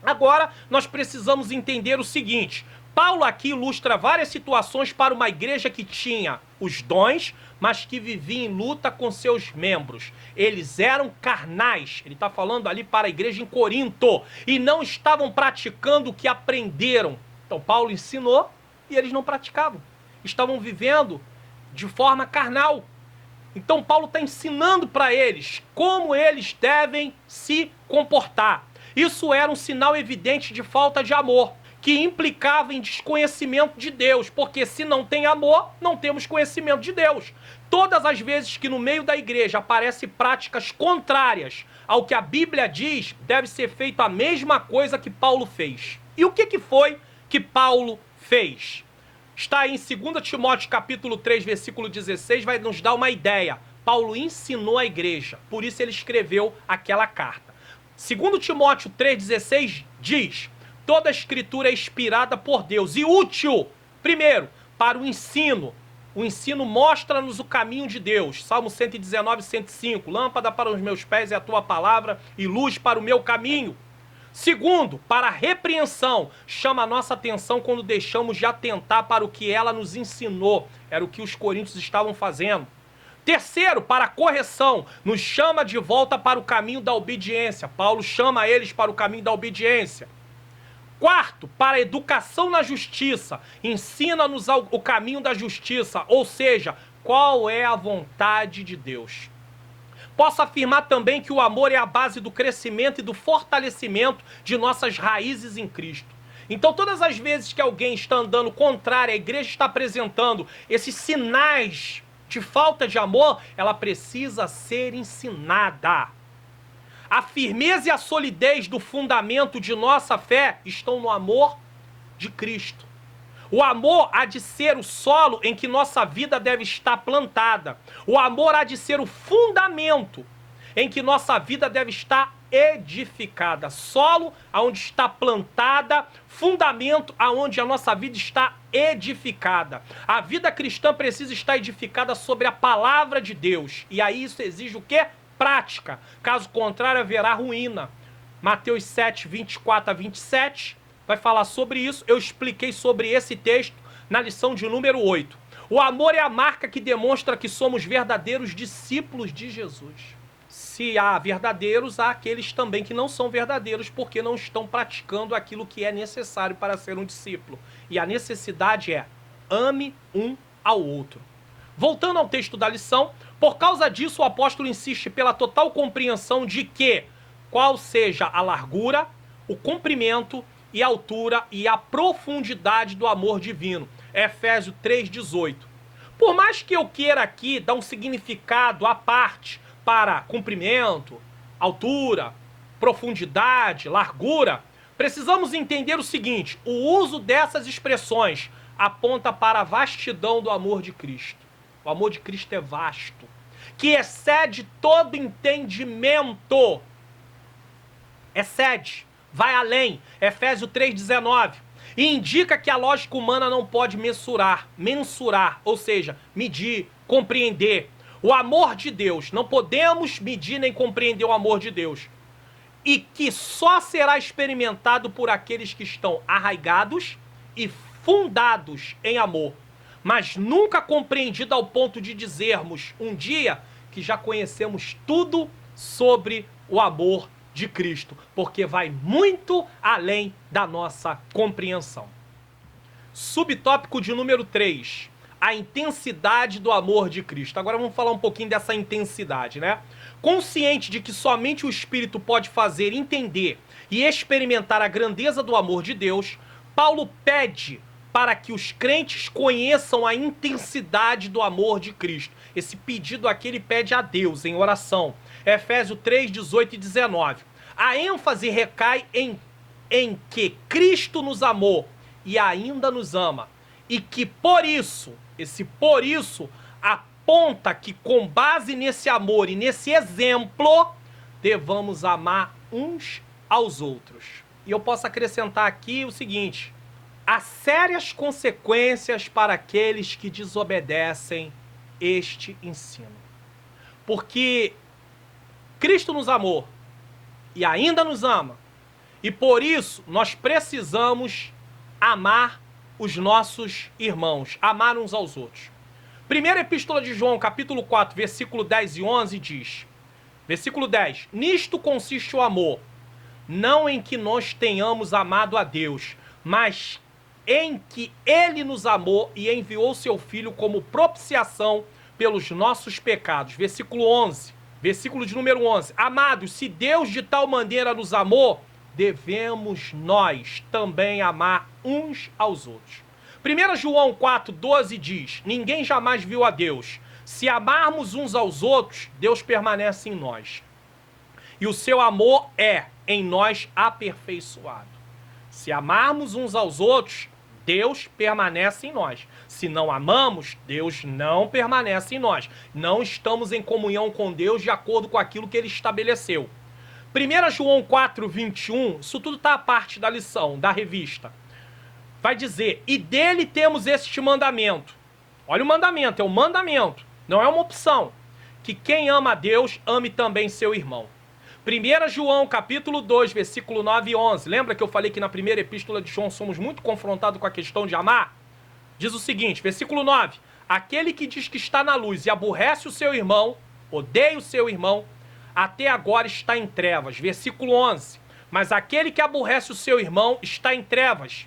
Agora, nós precisamos entender o seguinte: Paulo aqui ilustra várias situações para uma igreja que tinha os dons, mas que vivia em luta com seus membros. Eles eram carnais, ele está falando ali para a igreja em Corinto, e não estavam praticando o que aprenderam. Então Paulo ensinou e eles não praticavam. Estavam vivendo de forma carnal. Então Paulo está ensinando para eles como eles devem se comportar. Isso era um sinal evidente de falta de amor, que implicava em desconhecimento de Deus, porque se não tem amor, não temos conhecimento de Deus. Todas as vezes que no meio da igreja aparecem práticas contrárias ao que a Bíblia diz, deve ser feita a mesma coisa que Paulo fez. E o que foi que Paulo fez? Está aí em 2 Timóteo capítulo 3, versículo 16, vai nos dar uma ideia. Paulo ensinou a igreja, por isso ele escreveu aquela carta. Segundo Timóteo 3,16 diz: toda a escritura é inspirada por Deus e útil, primeiro, para o ensino. O ensino mostra-nos o caminho de Deus. Salmo 119, 105. Lâmpada para os meus pés é a tua palavra e luz para o meu caminho. Segundo, para a repreensão. Chama a nossa atenção quando deixamos de atentar para o que ela nos ensinou. Era o que os coríntios estavam fazendo. Terceiro, para a correção. Nos chama de volta para o caminho da obediência. Paulo chama eles para o caminho da obediência. Quarto, para a educação na justiça. Ensina-nos o caminho da justiça, ou seja, qual é a vontade de Deus. Posso afirmar também que o amor é a base do crescimento e do fortalecimento de nossas raízes em Cristo. Então, todas as vezes que alguém está andando contrário, a igreja está apresentando esses sinais de falta de amor, ela precisa ser ensinada. A firmeza e a solidez do fundamento de nossa fé estão no amor de Cristo. O amor há de ser o solo em que nossa vida deve estar plantada. O amor há de ser o fundamento em que nossa vida deve estar edificada. Solo aonde está plantada, fundamento aonde a nossa vida está edificada. A vida cristã precisa estar edificada sobre a palavra de Deus. E aí isso exige o quê? Prática. Caso contrário, haverá ruína. Mateus 7, 24 a 27 vai falar sobre isso. Eu expliquei sobre esse texto na lição de número 8. O amor é a marca que demonstra que somos verdadeiros discípulos de Jesus. Se há verdadeiros, há aqueles também que não são verdadeiros porque não estão praticando aquilo que é necessário para ser um discípulo. E a necessidade é: ame um ao outro. Voltando ao texto da lição, por causa disso o apóstolo insiste pela total compreensão de que qual seja a largura, o comprimento e a altura e a profundidade do amor divino. Efésios 3,18. Por mais que eu queira aqui dar um significado à parte para comprimento, altura, profundidade, largura, precisamos entender o seguinte: o uso dessas expressões aponta para a vastidão do amor de Cristo. O amor de Cristo é vasto, que excede todo entendimento. Excede, vai além. Efésios 3,19. E indica que a lógica humana não pode mensurar, ou seja, medir, compreender. O amor de Deus, não podemos medir nem compreender o amor de Deus. E que só será experimentado por aqueles que estão arraigados e fundados em amor. Mas nunca compreendido ao ponto de dizermos um dia que já conhecemos tudo sobre o amor de Cristo, porque vai muito além da nossa compreensão. Subtópico de número 3, a intensidade do amor de Cristo. Agora vamos falar um pouquinho dessa intensidade, né? Consciente de que somente o Espírito pode fazer entender e experimentar a grandeza do amor de Deus, Paulo pede para que os crentes conheçam a intensidade do amor de Cristo. Esse pedido aqui ele pede a Deus em oração. Efésios 3, 18 e 19. A ênfase recai em que Cristo nos amou e ainda nos ama. E que por isso, esse por isso, aponta que com base nesse amor e nesse exemplo, devamos amar uns aos outros. E eu posso acrescentar aqui o seguinte: há sérias consequências para aqueles que desobedecem este ensino. Porque Cristo nos amou e ainda nos ama. E por isso nós precisamos amar os nossos irmãos, amar uns aos outros. Primeira Epístola de João, capítulo 4, versículo 10 e 11 diz, versículo 10, nisto consiste o amor, não em que nós tenhamos amado a Deus, mas em que Ele nos amou e enviou seu Filho como propiciação pelos nossos pecados. Versículo 11, versículo de número 11. Amados, se Deus de tal maneira nos amou, devemos nós também amar uns aos outros. 1 João 4, 12 diz, ninguém jamais viu a Deus. Se amarmos uns aos outros, Deus permanece em nós. E o seu amor é em nós aperfeiçoado. Se amarmos uns aos outros, Deus permanece em nós. Se não amamos, Deus não permanece em nós. Não estamos em comunhão com Deus de acordo com aquilo que Ele estabeleceu. 1 João 4, 21, isso tudo está a parte da lição, da revista. Vai dizer, e dele temos este mandamento. Olha o mandamento, é um mandamento, não é uma opção. Que quem ama a Deus, ame também seu irmão. 1 João, capítulo 2, versículo 9 e 11. Lembra que eu falei que na primeira epístola de João somos muito confrontados com a questão de amar? Diz o seguinte, versículo 9. Aquele que diz que está na luz e aborrece o seu irmão, odeia o seu irmão, até agora está em trevas. Versículo 11. Mas aquele que aborrece o seu irmão está em trevas.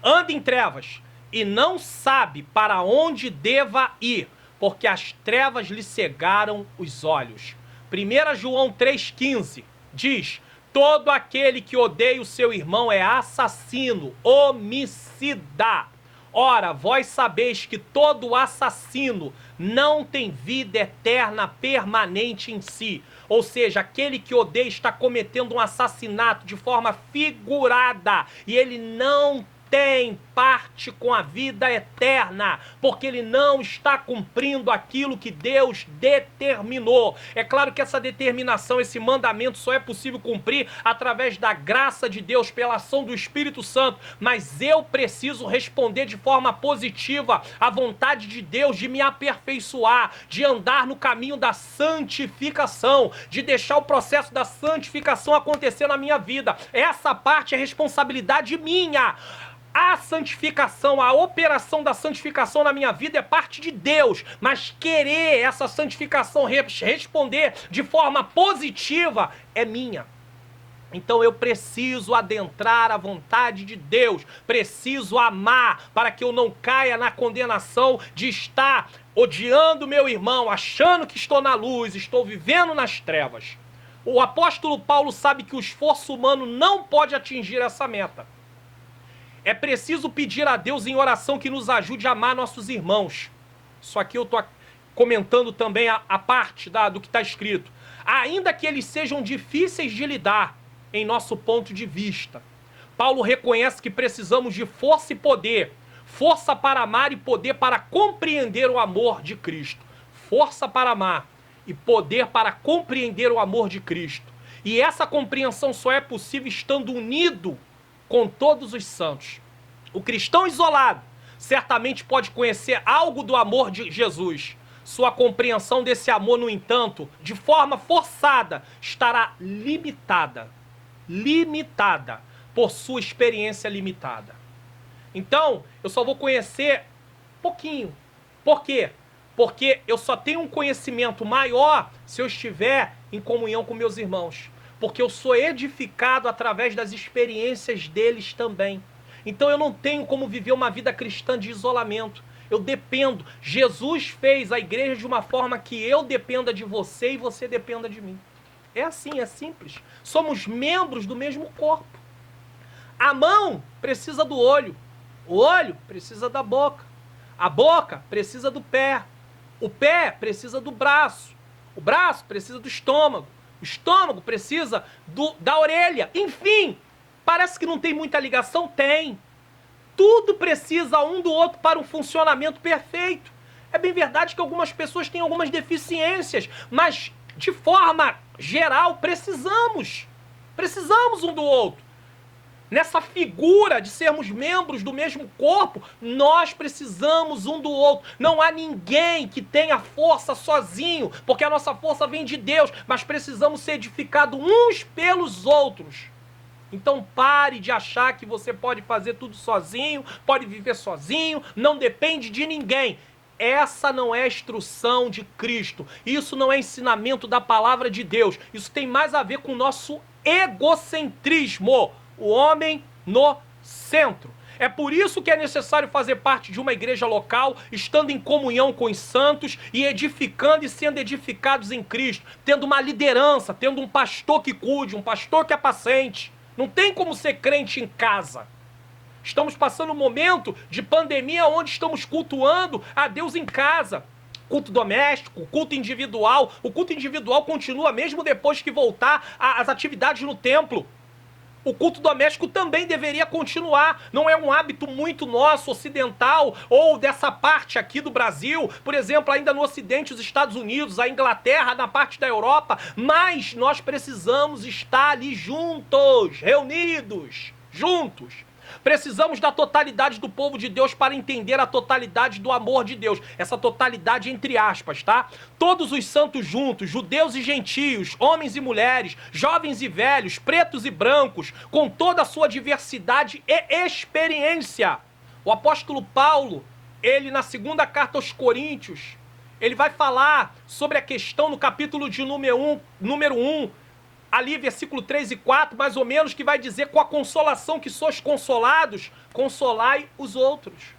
Anda em trevas e não sabe para onde deva ir, porque as trevas lhe cegaram os olhos. 1 João 3,15 diz, todo aquele que odeia o seu irmão é assassino, homicida. Ora, vós sabeis que todo assassino não tem vida eterna permanente em si. Ou seja, aquele que odeia está cometendo um assassinato de forma figurada e ele não tem parte com a vida eterna, porque ele não está cumprindo aquilo que Deus determinou. É claro que essa determinação, esse mandamento só é possível cumprir através da graça de Deus, pela ação do Espírito Santo, mas eu preciso responder de forma positiva à vontade de Deus de me aperfeiçoar, de andar no caminho da santificação, de deixar o processo da santificação acontecer na minha vida. Essa parte é responsabilidade minha. A santificação, a operação da santificação na minha vida é parte de Deus, mas querer essa santificação responder de forma positiva é minha. Então eu preciso adentrar a vontade de Deus, preciso amar para que eu não caia na condenação de estar odiando meu irmão, achando que estou na luz, estou vivendo nas trevas. O apóstolo Paulo sabe que o esforço humano não pode atingir essa meta. É preciso pedir a Deus em oração que nos ajude a amar nossos irmãos. Isso aqui eu estou comentando também a parte do que está escrito. Ainda que eles sejam difíceis de lidar, em nosso ponto de vista. Paulo reconhece que precisamos de força e poder. Força para amar e poder para compreender o amor de Cristo. Força para amar e poder para compreender o amor de Cristo. E essa compreensão só é possível estando unido com todos os santos. O cristão isolado certamente pode conhecer algo do amor de Jesus. Sua compreensão desse amor, no entanto, de forma forçada, estará limitada por sua experiência limitada. Então, eu só vou conhecer pouquinho. Por quê? Porque eu só tenho um conhecimento maior se eu estiver em comunhão com meus irmãos. Porque eu sou edificado através das experiências deles também. Então eu não tenho como viver uma vida cristã de isolamento. Eu dependo. Jesus fez a igreja de uma forma que eu dependa de você e você dependa de mim. É assim, é simples. Somos membros do mesmo corpo. A mão precisa do olho. O olho precisa da boca. A boca precisa do pé. O pé precisa do braço. O braço precisa do estômago. O estômago precisa da orelha. Enfim, parece que não tem muita ligação? Tem. Tudo precisa um do outro para um funcionamento perfeito. É bem verdade que algumas pessoas têm algumas deficiências, mas de forma geral precisamos um do outro. Nessa figura de sermos membros do mesmo corpo, nós precisamos um do outro. Não há ninguém que tenha força sozinho, porque a nossa força vem de Deus, mas precisamos ser edificados uns pelos outros. Então pare de achar que você pode fazer tudo sozinho, pode viver sozinho, não depende de ninguém. Essa não é a instrução de Cristo. Isso não é ensinamento da palavra de Deus. Isso tem mais a ver com o nosso egocentrismo. O homem no centro. É por isso que é necessário fazer parte de uma igreja local, estando em comunhão com os santos e edificando e sendo edificados em Cristo, tendo uma liderança, tendo um pastor que cuide, um pastor que apacente. Não tem como ser crente em casa. Estamos passando um momento de pandemia onde estamos cultuando a Deus em casa. Culto doméstico, culto individual. O culto individual continua mesmo depois que voltar às atividades no templo. O culto doméstico também deveria continuar. Não é um hábito muito nosso, ocidental, ou dessa parte aqui do Brasil, por exemplo, ainda no Ocidente, os Estados Unidos, a Inglaterra, na parte da Europa, mas nós precisamos estar ali juntos, reunidos, juntos. Precisamos da totalidade do povo de Deus para entender a totalidade do amor de Deus. Essa totalidade entre aspas, tá? Todos os santos juntos, judeus e gentios, homens e mulheres, jovens e velhos, pretos e brancos, com toda a sua diversidade e experiência. O apóstolo Paulo, ele na segunda carta aos Coríntios, ele vai falar sobre a questão no capítulo de número 1, ali versículo 3 e 4, mais ou menos, que vai dizer: com a consolação que sois consolados, consolai os outros.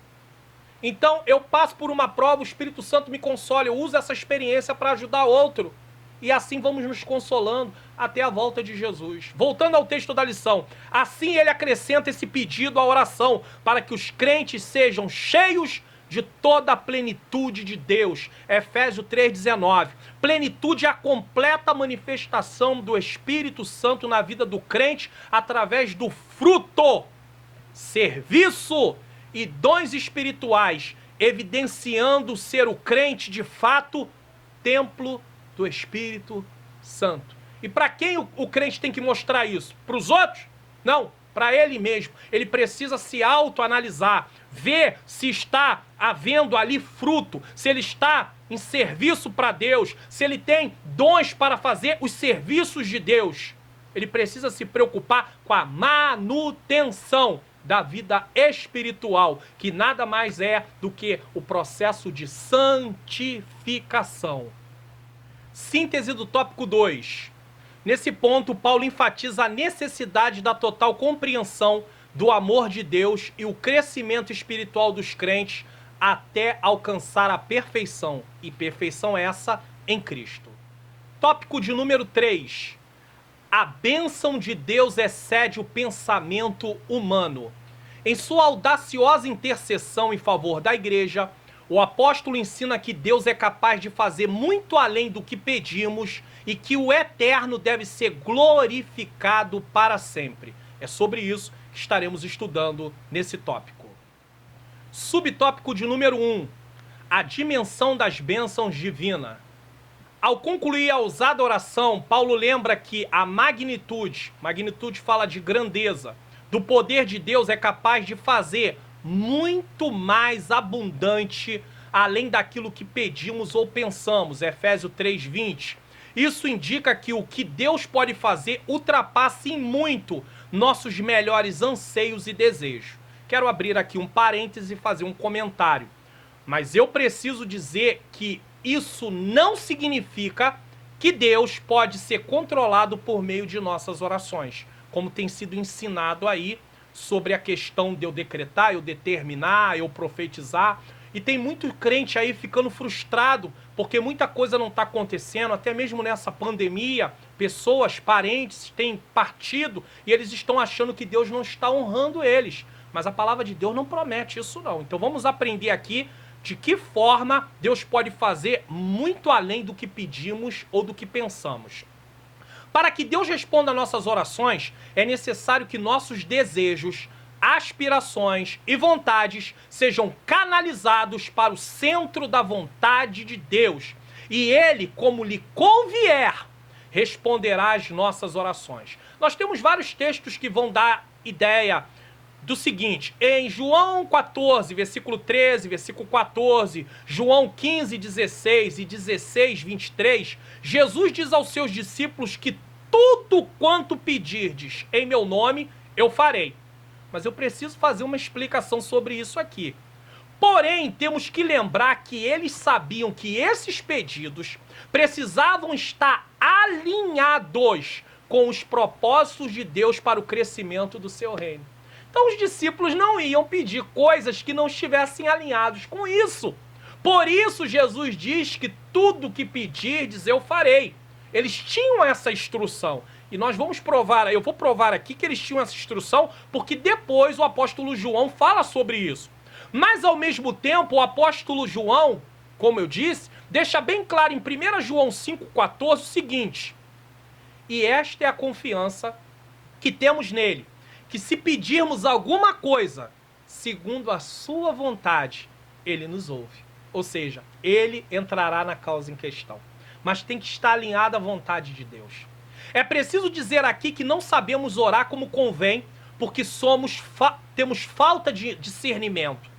Então, eu passo por uma prova, o Espírito Santo me consola, eu uso essa experiência para ajudar outro. E assim vamos nos consolando até a volta de Jesus. Voltando ao texto da lição, assim ele acrescenta esse pedido à oração, para que os crentes sejam cheios de toda a plenitude de Deus. Efésios 3,19. Plenitude é a completa manifestação do Espírito Santo na vida do crente através do fruto, serviço e dons espirituais, evidenciando ser o crente de fato templo do Espírito Santo. E para quem o crente tem que mostrar isso? Para os outros? Não, para ele mesmo. Ele precisa se autoanalisar, ver se está havendo ali fruto, se ele está em serviço para Deus, se ele tem dons para fazer os serviços de Deus. Ele precisa se preocupar com a manutenção da vida espiritual, que nada mais é do que o processo de santificação. Síntese do tópico 2. Nesse ponto, Paulo enfatiza a necessidade da total compreensão do amor de Deus e o crescimento espiritual dos crentes até alcançar a perfeição. E perfeição essa em Cristo. Tópico de número 3. A bênção de Deus excede o pensamento humano. Em sua audaciosa intercessão em favor da igreja, o apóstolo ensina que Deus é capaz de fazer muito além do que pedimos e que o eterno deve ser glorificado para sempre. É sobre isso que estaremos estudando nesse tópico. Subtópico de número 1. A dimensão das bênçãos divinas. Ao concluir a ousada oração, Paulo lembra que a magnitude fala de grandeza, do poder de Deus é capaz de fazer muito mais abundante além daquilo que pedimos ou pensamos. Efésios 3:20. Isso indica que o que Deus pode fazer ultrapassa em muito nossos melhores anseios e desejos. Quero abrir aqui um parêntese e fazer um comentário. Mas eu preciso dizer que isso não significa que Deus pode ser controlado por meio de nossas orações, como tem sido ensinado aí sobre a questão de eu decretar, eu determinar, eu profetizar. E tem muito crente aí ficando frustrado porque muita coisa não está acontecendo, até mesmo nessa pandemia, pessoas, parentes têm partido e eles estão achando que Deus não está honrando eles. Mas a palavra de Deus não promete isso não. Então vamos aprender aqui de que forma Deus pode fazer muito além do que pedimos ou do que pensamos. Para que Deus responda a nossas orações, é necessário que nossos desejos, aspirações e vontades sejam canalizados para o centro da vontade de Deus. E Ele, como lhe convier, responderá às nossas orações. Nós temos vários textos que vão dar ideia do seguinte: em João 14, versículo 13, versículo 14, João 15, 16 e 16, 23, Jesus diz aos seus discípulos que tudo quanto pedirdes em meu nome, eu farei. Mas eu preciso fazer uma explicação sobre isso aqui. Porém, temos que lembrar que eles sabiam que esses pedidos precisavam estar alinhados com os propósitos de Deus para o crescimento do seu reino. Então os discípulos não iam pedir coisas que não estivessem alinhados com isso. Por isso Jesus diz que tudo que pedirdes eu farei. Eles tinham essa instrução. E nós vamos provar, eu vou provar aqui que eles tinham essa instrução, porque depois o apóstolo João fala sobre isso. Mas ao mesmo tempo o apóstolo João, como eu disse, deixa bem claro em 1 João 5,14 o seguinte: e esta é a confiança que temos nele, que se pedirmos alguma coisa segundo a sua vontade, ele nos ouve. Ou seja, ele entrará na causa em questão. Mas tem que estar alinhado à vontade de Deus. É preciso dizer aqui que não sabemos orar como convém, porque temos falta de discernimento.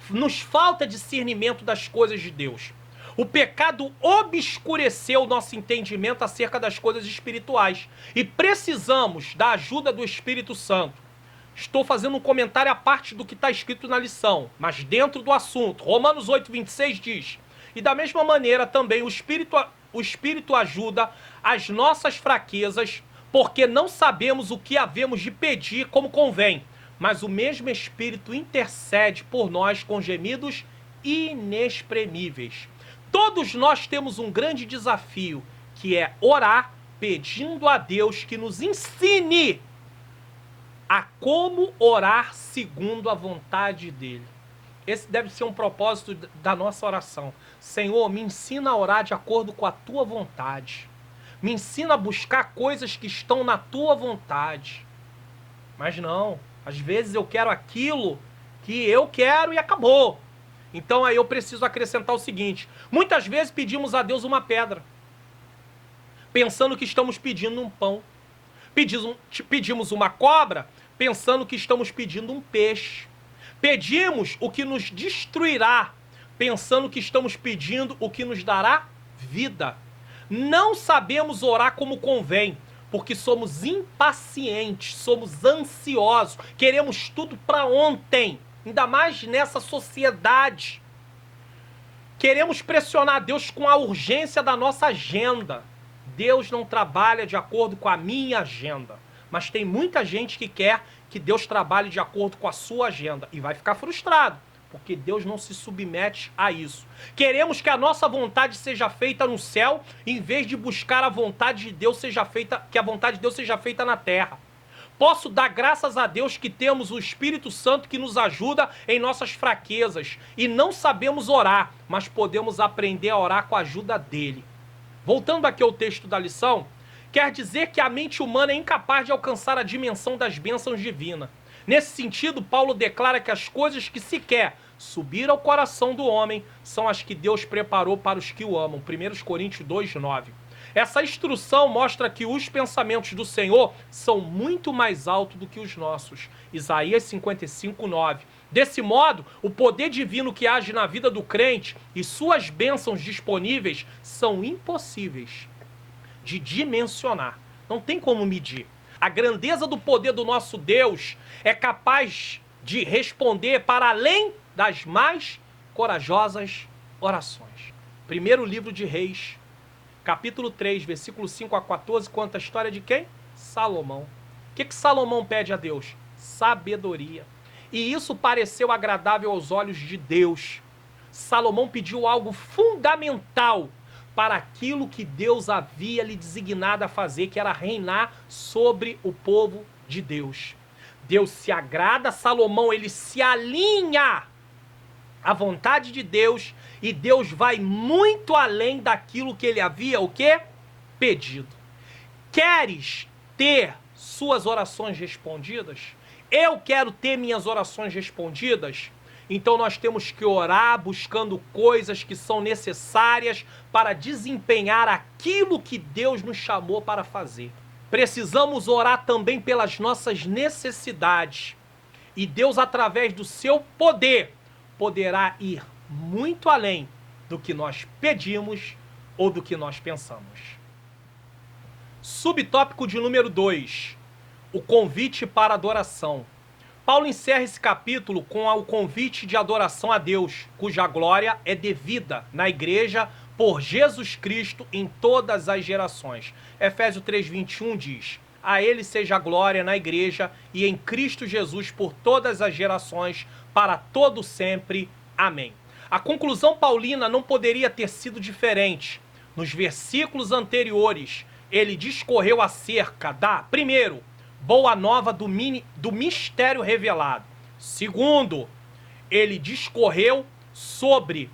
Nos falta discernimento das coisas de Deus. O pecado obscureceu o nosso entendimento acerca das coisas espirituais. E precisamos da ajuda do Espírito Santo. Estou fazendo um comentário à parte do que está escrito na lição, mas dentro do assunto. Romanos 8:26 diz: e da mesma maneira também o Espírito ajuda as nossas fraquezas, porque não sabemos o que havemos de pedir como convém, mas o mesmo Espírito intercede por nós com gemidos inexprimíveis. Todos nós temos um grande desafio, que é orar pedindo a Deus que nos ensine a como orar segundo a vontade dele. Esse deve ser um propósito da nossa oração. Senhor, me ensina a orar de acordo com a tua vontade. Me ensina a buscar coisas que estão na tua vontade. Mas não, às vezes eu quero aquilo que eu quero e acabou. Então aí eu preciso acrescentar o seguinte: muitas vezes pedimos a Deus uma pedra, pensando que estamos pedindo um pão. Pedimos uma cobra, pensando que estamos pedindo um peixe. Pedimos o que nos destruirá, pensando que estamos pedindo o que nos dará vida. Não sabemos orar como convém, porque somos impacientes, somos ansiosos, queremos tudo para ontem, ainda mais nessa sociedade. Queremos pressionar Deus com a urgência da nossa agenda. Deus não trabalha de acordo com a minha agenda, mas tem muita gente que quer que Deus trabalhe de acordo com a sua agenda e vai ficar frustrado, porque Deus não se submete a isso. Queremos que a nossa vontade seja feita no céu, em vez de buscar a vontade de Deus seja feita, que a vontade de Deus seja feita na terra. Posso dar graças a Deus que temos o Espírito Santo que nos ajuda em nossas fraquezas e não sabemos orar, mas podemos aprender a orar com a ajuda dele. Voltando aqui ao texto da lição, quer dizer que a mente humana é incapaz de alcançar a dimensão das bênçãos divinas. Nesse sentido, Paulo declara que as coisas que se quer subir ao coração do homem são as que Deus preparou para os que o amam. 1 Coríntios 2:9. Essa instrução mostra que os pensamentos do Senhor são muito mais altos do que os nossos. Isaías 55:9. Desse modo, o poder divino que age na vida do crente e suas bênçãos disponíveis são impossíveis de dimensionar. Não tem como medir. A grandeza do poder do nosso Deus é capaz de responder para além das mais corajosas orações. Primeiro livro de Reis, capítulo 3, versículo 5 a 14, conta a história de quem? Salomão. O que Salomão pede a Deus? Sabedoria. E isso pareceu agradável aos olhos de Deus. Salomão pediu algo fundamental para aquilo que Deus havia lhe designado a fazer, que era reinar sobre o povo de Deus. Deus se agrada, Salomão ele se alinha à vontade de Deus e Deus vai muito além daquilo que ele havia, o quê? Pedido. Queres ter suas orações respondidas? Eu quero ter minhas orações respondidas? Então nós temos que orar buscando coisas que são necessárias para desempenhar aquilo que Deus nos chamou para fazer. Precisamos orar também pelas nossas necessidades. E Deus, através do seu poder, poderá ir muito além do que nós pedimos ou do que nós pensamos. Subtópico de número 2. O convite para adoração. Paulo encerra esse capítulo com o convite de adoração a Deus, cuja glória é devida na igreja por Jesus Cristo em todas as gerações. Efésios 3:21 diz: a ele seja a glória na igreja e em Cristo Jesus por todas as gerações, para todo sempre. Amém. A conclusão paulina não poderia ter sido diferente. Nos versículos anteriores, ele discorreu acerca da, primeiro, boa nova do mistério revelado. Segundo, ele discorreu sobre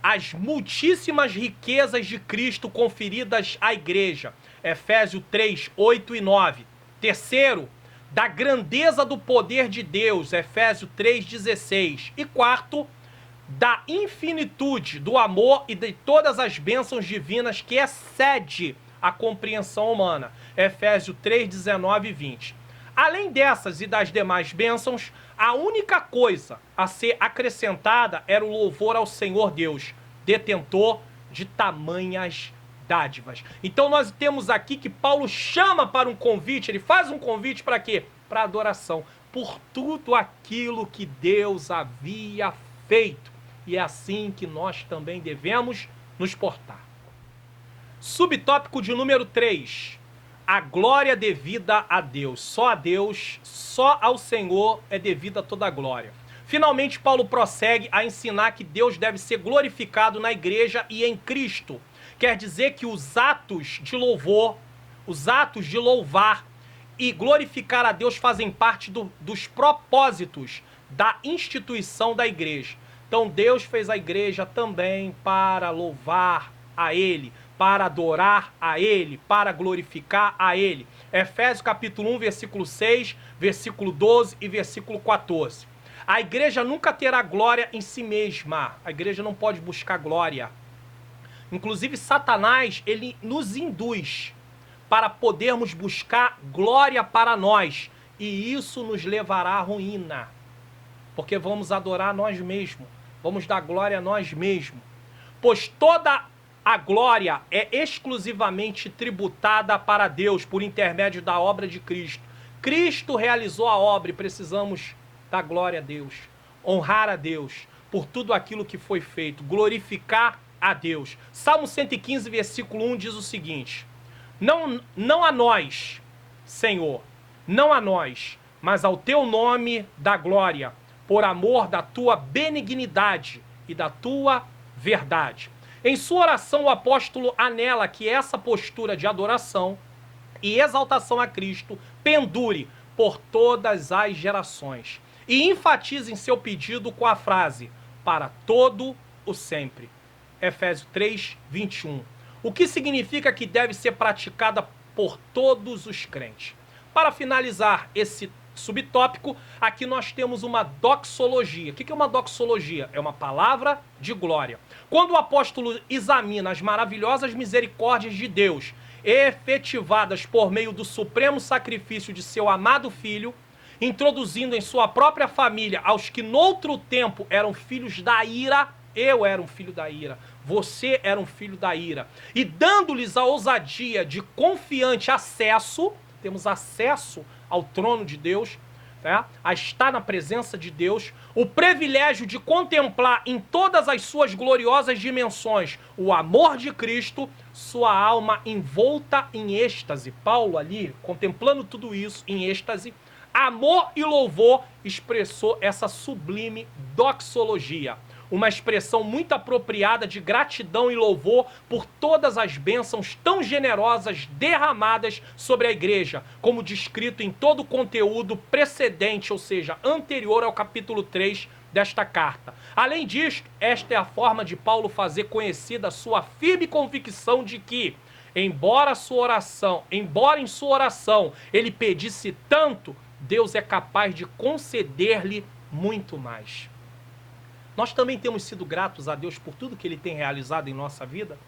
as muitíssimas riquezas de Cristo conferidas à igreja. Efésios 3, 8 e 9. Terceiro, da grandeza do poder de Deus, Efésios 3,16. E quarto, da infinitude do amor e de todas as bênçãos divinas que excede a compreensão humana, Efésios 3:19 e 20. Além dessas e das demais bênçãos, a única coisa a ser acrescentada era o louvor ao Senhor Deus, detentor de tamanhas dádivas. Então nós temos aqui que Paulo chama para um convite, ele faz um convite para quê? Para adoração, por tudo aquilo que Deus havia feito. E é assim que nós também devemos nos portar. Subtópico de número 3. A glória devida a Deus. Só a Deus, só ao Senhor é devida toda a glória. Finalmente, Paulo prossegue a ensinar que Deus deve ser glorificado na igreja e em Cristo. Quer dizer que os atos de louvor, os atos de louvar e glorificar a Deus fazem parte dos propósitos da instituição da igreja. Então Deus fez a igreja também para louvar a Ele, para adorar a Ele, para glorificar a Ele. Efésios capítulo 1, versículo 6, versículo 12 e versículo 14. A igreja nunca terá glória em si mesma. A igreja não pode buscar glória. Inclusive Satanás, ele nos induz para podermos buscar glória para nós. E isso nos levará à ruína. Porque vamos adorar nós mesmos. Vamos dar glória a nós mesmos. Pois toda a glória é exclusivamente tributada para Deus por intermédio da obra de Cristo. Cristo realizou a obra e precisamos dar glória a Deus, honrar a Deus por tudo aquilo que foi feito, glorificar a Deus. Salmo 115, versículo 1 diz o seguinte: Não a nós, Senhor, não a nós, mas ao teu nome dá glória, por amor da tua benignidade e da tua verdade. Em sua oração, o apóstolo anela que essa postura de adoração e exaltação a Cristo pendure por todas as gerações. E enfatiza em seu pedido com a frase, para todo o sempre. Efésios 3, 21. O que significa que deve ser praticada por todos os crentes. Para finalizar esse subtópico, aqui nós temos uma doxologia. O que é uma doxologia? É uma palavra de glória. Quando o apóstolo examina as maravilhosas misericórdias de Deus, efetivadas por meio do supremo sacrifício de seu amado Filho, introduzindo em sua própria família aos que noutro tempo eram filhos da ira, eu era um filho da ira, você era um filho da ira, e dando-lhes a ousadia de confiante acesso, temos acesso ao trono de Deus, tá? A estar na presença de Deus, o privilégio de contemplar em todas as suas gloriosas dimensões o amor de Cristo, sua alma envolta em êxtase. Paulo ali, contemplando tudo isso em êxtase, amor e louvor, expressou essa sublime doxologia. Uma expressão muito apropriada de gratidão e louvor por todas as bênçãos tão generosas derramadas sobre a igreja, como descrito em todo o conteúdo precedente, ou seja, anterior ao capítulo 3 desta carta. Além disso, esta é a forma de Paulo fazer conhecida a sua firme convicção de que, embora em sua oração ele pedisse tanto, Deus é capaz de conceder-lhe muito mais. Nós também temos sido gratos a Deus por tudo que Ele tem realizado em nossa vida.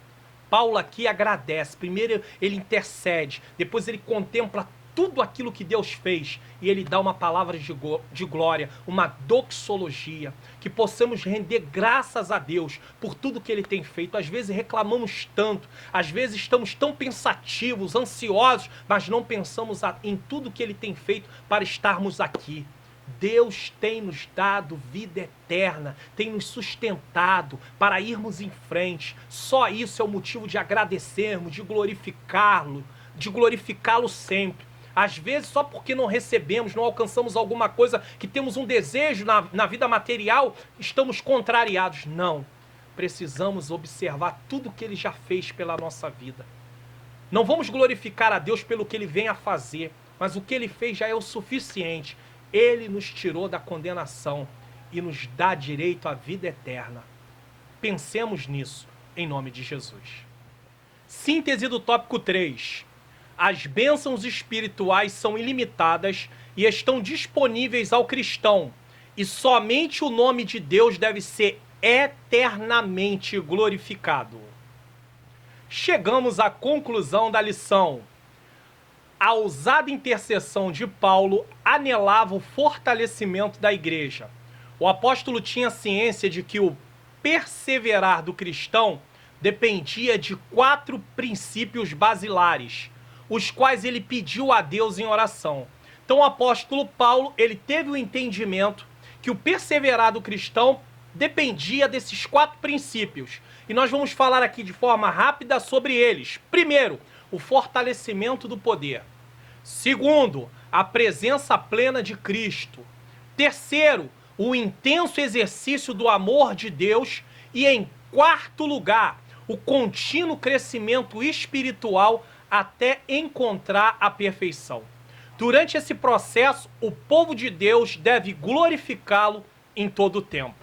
Paulo aqui agradece. Primeiro ele intercede, depois ele contempla tudo aquilo que Deus fez e ele dá uma palavra de glória, uma doxologia, que possamos render graças a Deus por tudo que Ele tem feito. Às vezes reclamamos tanto, às vezes estamos tão pensativos, ansiosos, mas não pensamos em tudo que Ele tem feito para estarmos aqui. Deus tem nos dado vida eterna, tem nos sustentado para irmos em frente. Só isso é o motivo de agradecermos, de glorificá-lo sempre. Às vezes, só porque não recebemos, não alcançamos alguma coisa, que temos um desejo na vida material, estamos contrariados. Não. Precisamos observar tudo que Ele já fez pela nossa vida. Não vamos glorificar a Deus pelo que Ele vem a fazer, mas o que Ele fez já é o suficiente. Ele nos tirou da condenação e nos dá direito à vida eterna. Pensemos nisso, em nome de Jesus. Síntese do tópico 3. As bênçãos espirituais são ilimitadas e estão disponíveis ao cristão, e somente o nome de Deus deve ser eternamente glorificado. Chegamos à conclusão da lição. A ousada intercessão de Paulo anelava o fortalecimento da igreja. O apóstolo tinha ciência de que o perseverar do cristão dependia de 4 princípios basilares, os quais ele pediu a Deus em oração. Então o apóstolo Paulo, ele teve o entendimento que o perseverar do cristão dependia desses 4 princípios. E nós vamos falar aqui de forma rápida sobre eles. Primeiro, o fortalecimento do poder. Segundo, a presença plena de Cristo. Terceiro, o intenso exercício do amor de Deus. E em quarto lugar, o contínuo crescimento espiritual até encontrar a perfeição. Durante esse processo, o povo de Deus deve glorificá-lo em todo o tempo.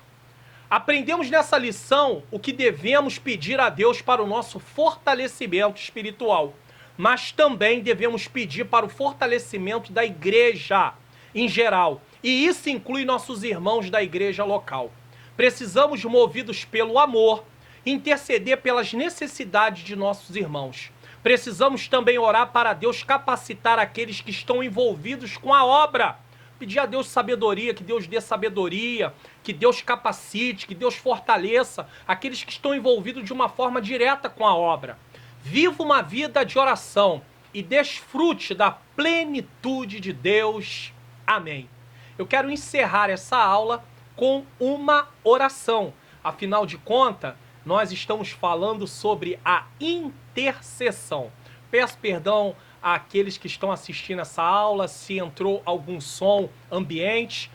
Aprendemos nessa lição o que devemos pedir a Deus para o nosso fortalecimento espiritual, mas também devemos pedir para o fortalecimento da igreja em geral, e isso inclui nossos irmãos da igreja local. Precisamos, movidos pelo amor, interceder pelas necessidades de nossos irmãos. Precisamos também orar para Deus capacitar aqueles que estão envolvidos com a obra. Pedir a Deus sabedoria, que Deus dê sabedoria, que Deus capacite, que Deus fortaleça aqueles que estão envolvidos de uma forma direta com a obra. Viva uma vida de oração e desfrute da plenitude de Deus. Amém. Eu quero encerrar essa aula com uma oração. Afinal de contas, nós estamos falando sobre a intercessão. Peço perdão àqueles que estão assistindo essa aula, se entrou algum som ambiente.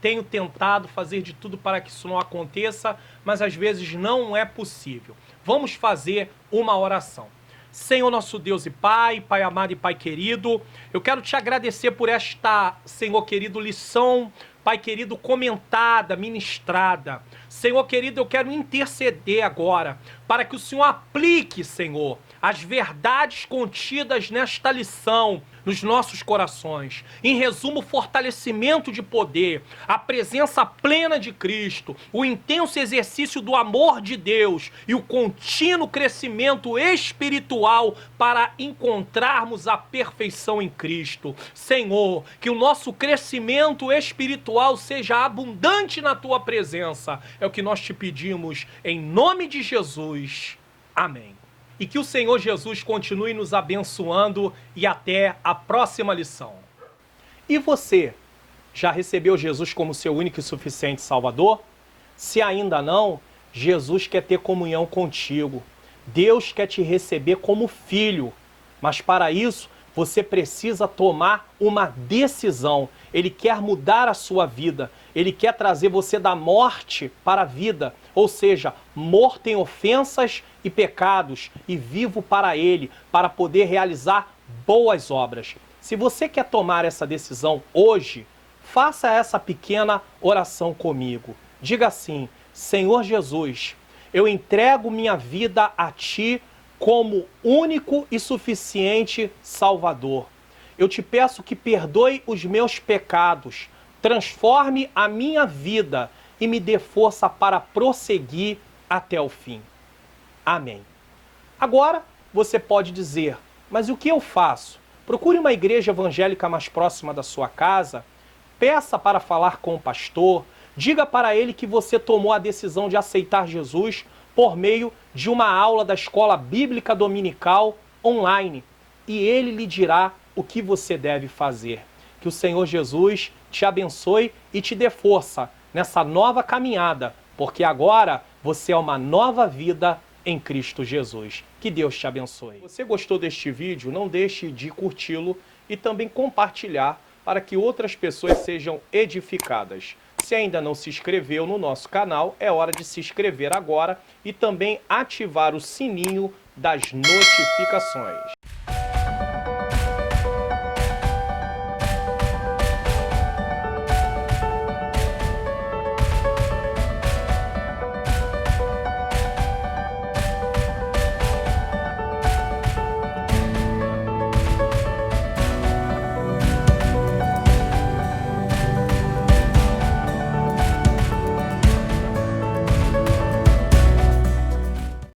Tenho tentado fazer de tudo para que isso não aconteça, mas às vezes não é possível. Vamos fazer uma oração. Senhor nosso Deus e Pai, Pai amado e Pai querido, eu quero te agradecer por esta, Senhor querido, lição, Pai querido, comentada, ministrada. Senhor querido, eu quero interceder agora para que o Senhor aplique, Senhor, as verdades contidas nesta lição nos nossos corações. Em resumo, fortalecimento de poder, a presença plena de Cristo, o intenso exercício do amor de Deus e o contínuo crescimento espiritual para encontrarmos a perfeição em Cristo. Senhor, que o nosso crescimento espiritual seja abundante na Tua presença. É o que nós te pedimos em nome de Jesus. Amém. E que o Senhor Jesus continue nos abençoando e até a próxima lição. E você, já recebeu Jesus como seu único e suficiente Salvador? Se ainda não, Jesus quer ter comunhão contigo. Deus quer te receber como filho. Mas para isso, você precisa tomar uma decisão. Ele quer mudar a sua vida. Ele quer trazer você da morte para a vida. Ou seja, morto em ofensas e pecados e vivo para Ele, para poder realizar boas obras. Se você quer tomar essa decisão hoje, faça essa pequena oração comigo. Diga assim: Senhor Jesus, eu entrego minha vida a Ti como único e suficiente Salvador. Eu te peço que perdoe os meus pecados, transforme a minha vida e me dê força para prosseguir até o fim. Amém. Agora você pode dizer: mas o que eu faço? Procure uma igreja evangélica mais próxima da sua casa, peça para falar com o pastor, diga para ele que você tomou a decisão de aceitar Jesus por meio de uma aula da Escola Bíblica Dominical online, e ele lhe dirá o que você deve fazer. Que o Senhor Jesus te abençoe e te dê força nessa nova caminhada, porque agora você é uma nova vida em Cristo Jesus. Que Deus te abençoe. Se você gostou deste vídeo, não deixe de curti-lo e também compartilhar para que outras pessoas sejam edificadas. Se ainda não se inscreveu no nosso canal, é hora de se inscrever agora e também ativar o sininho das notificações.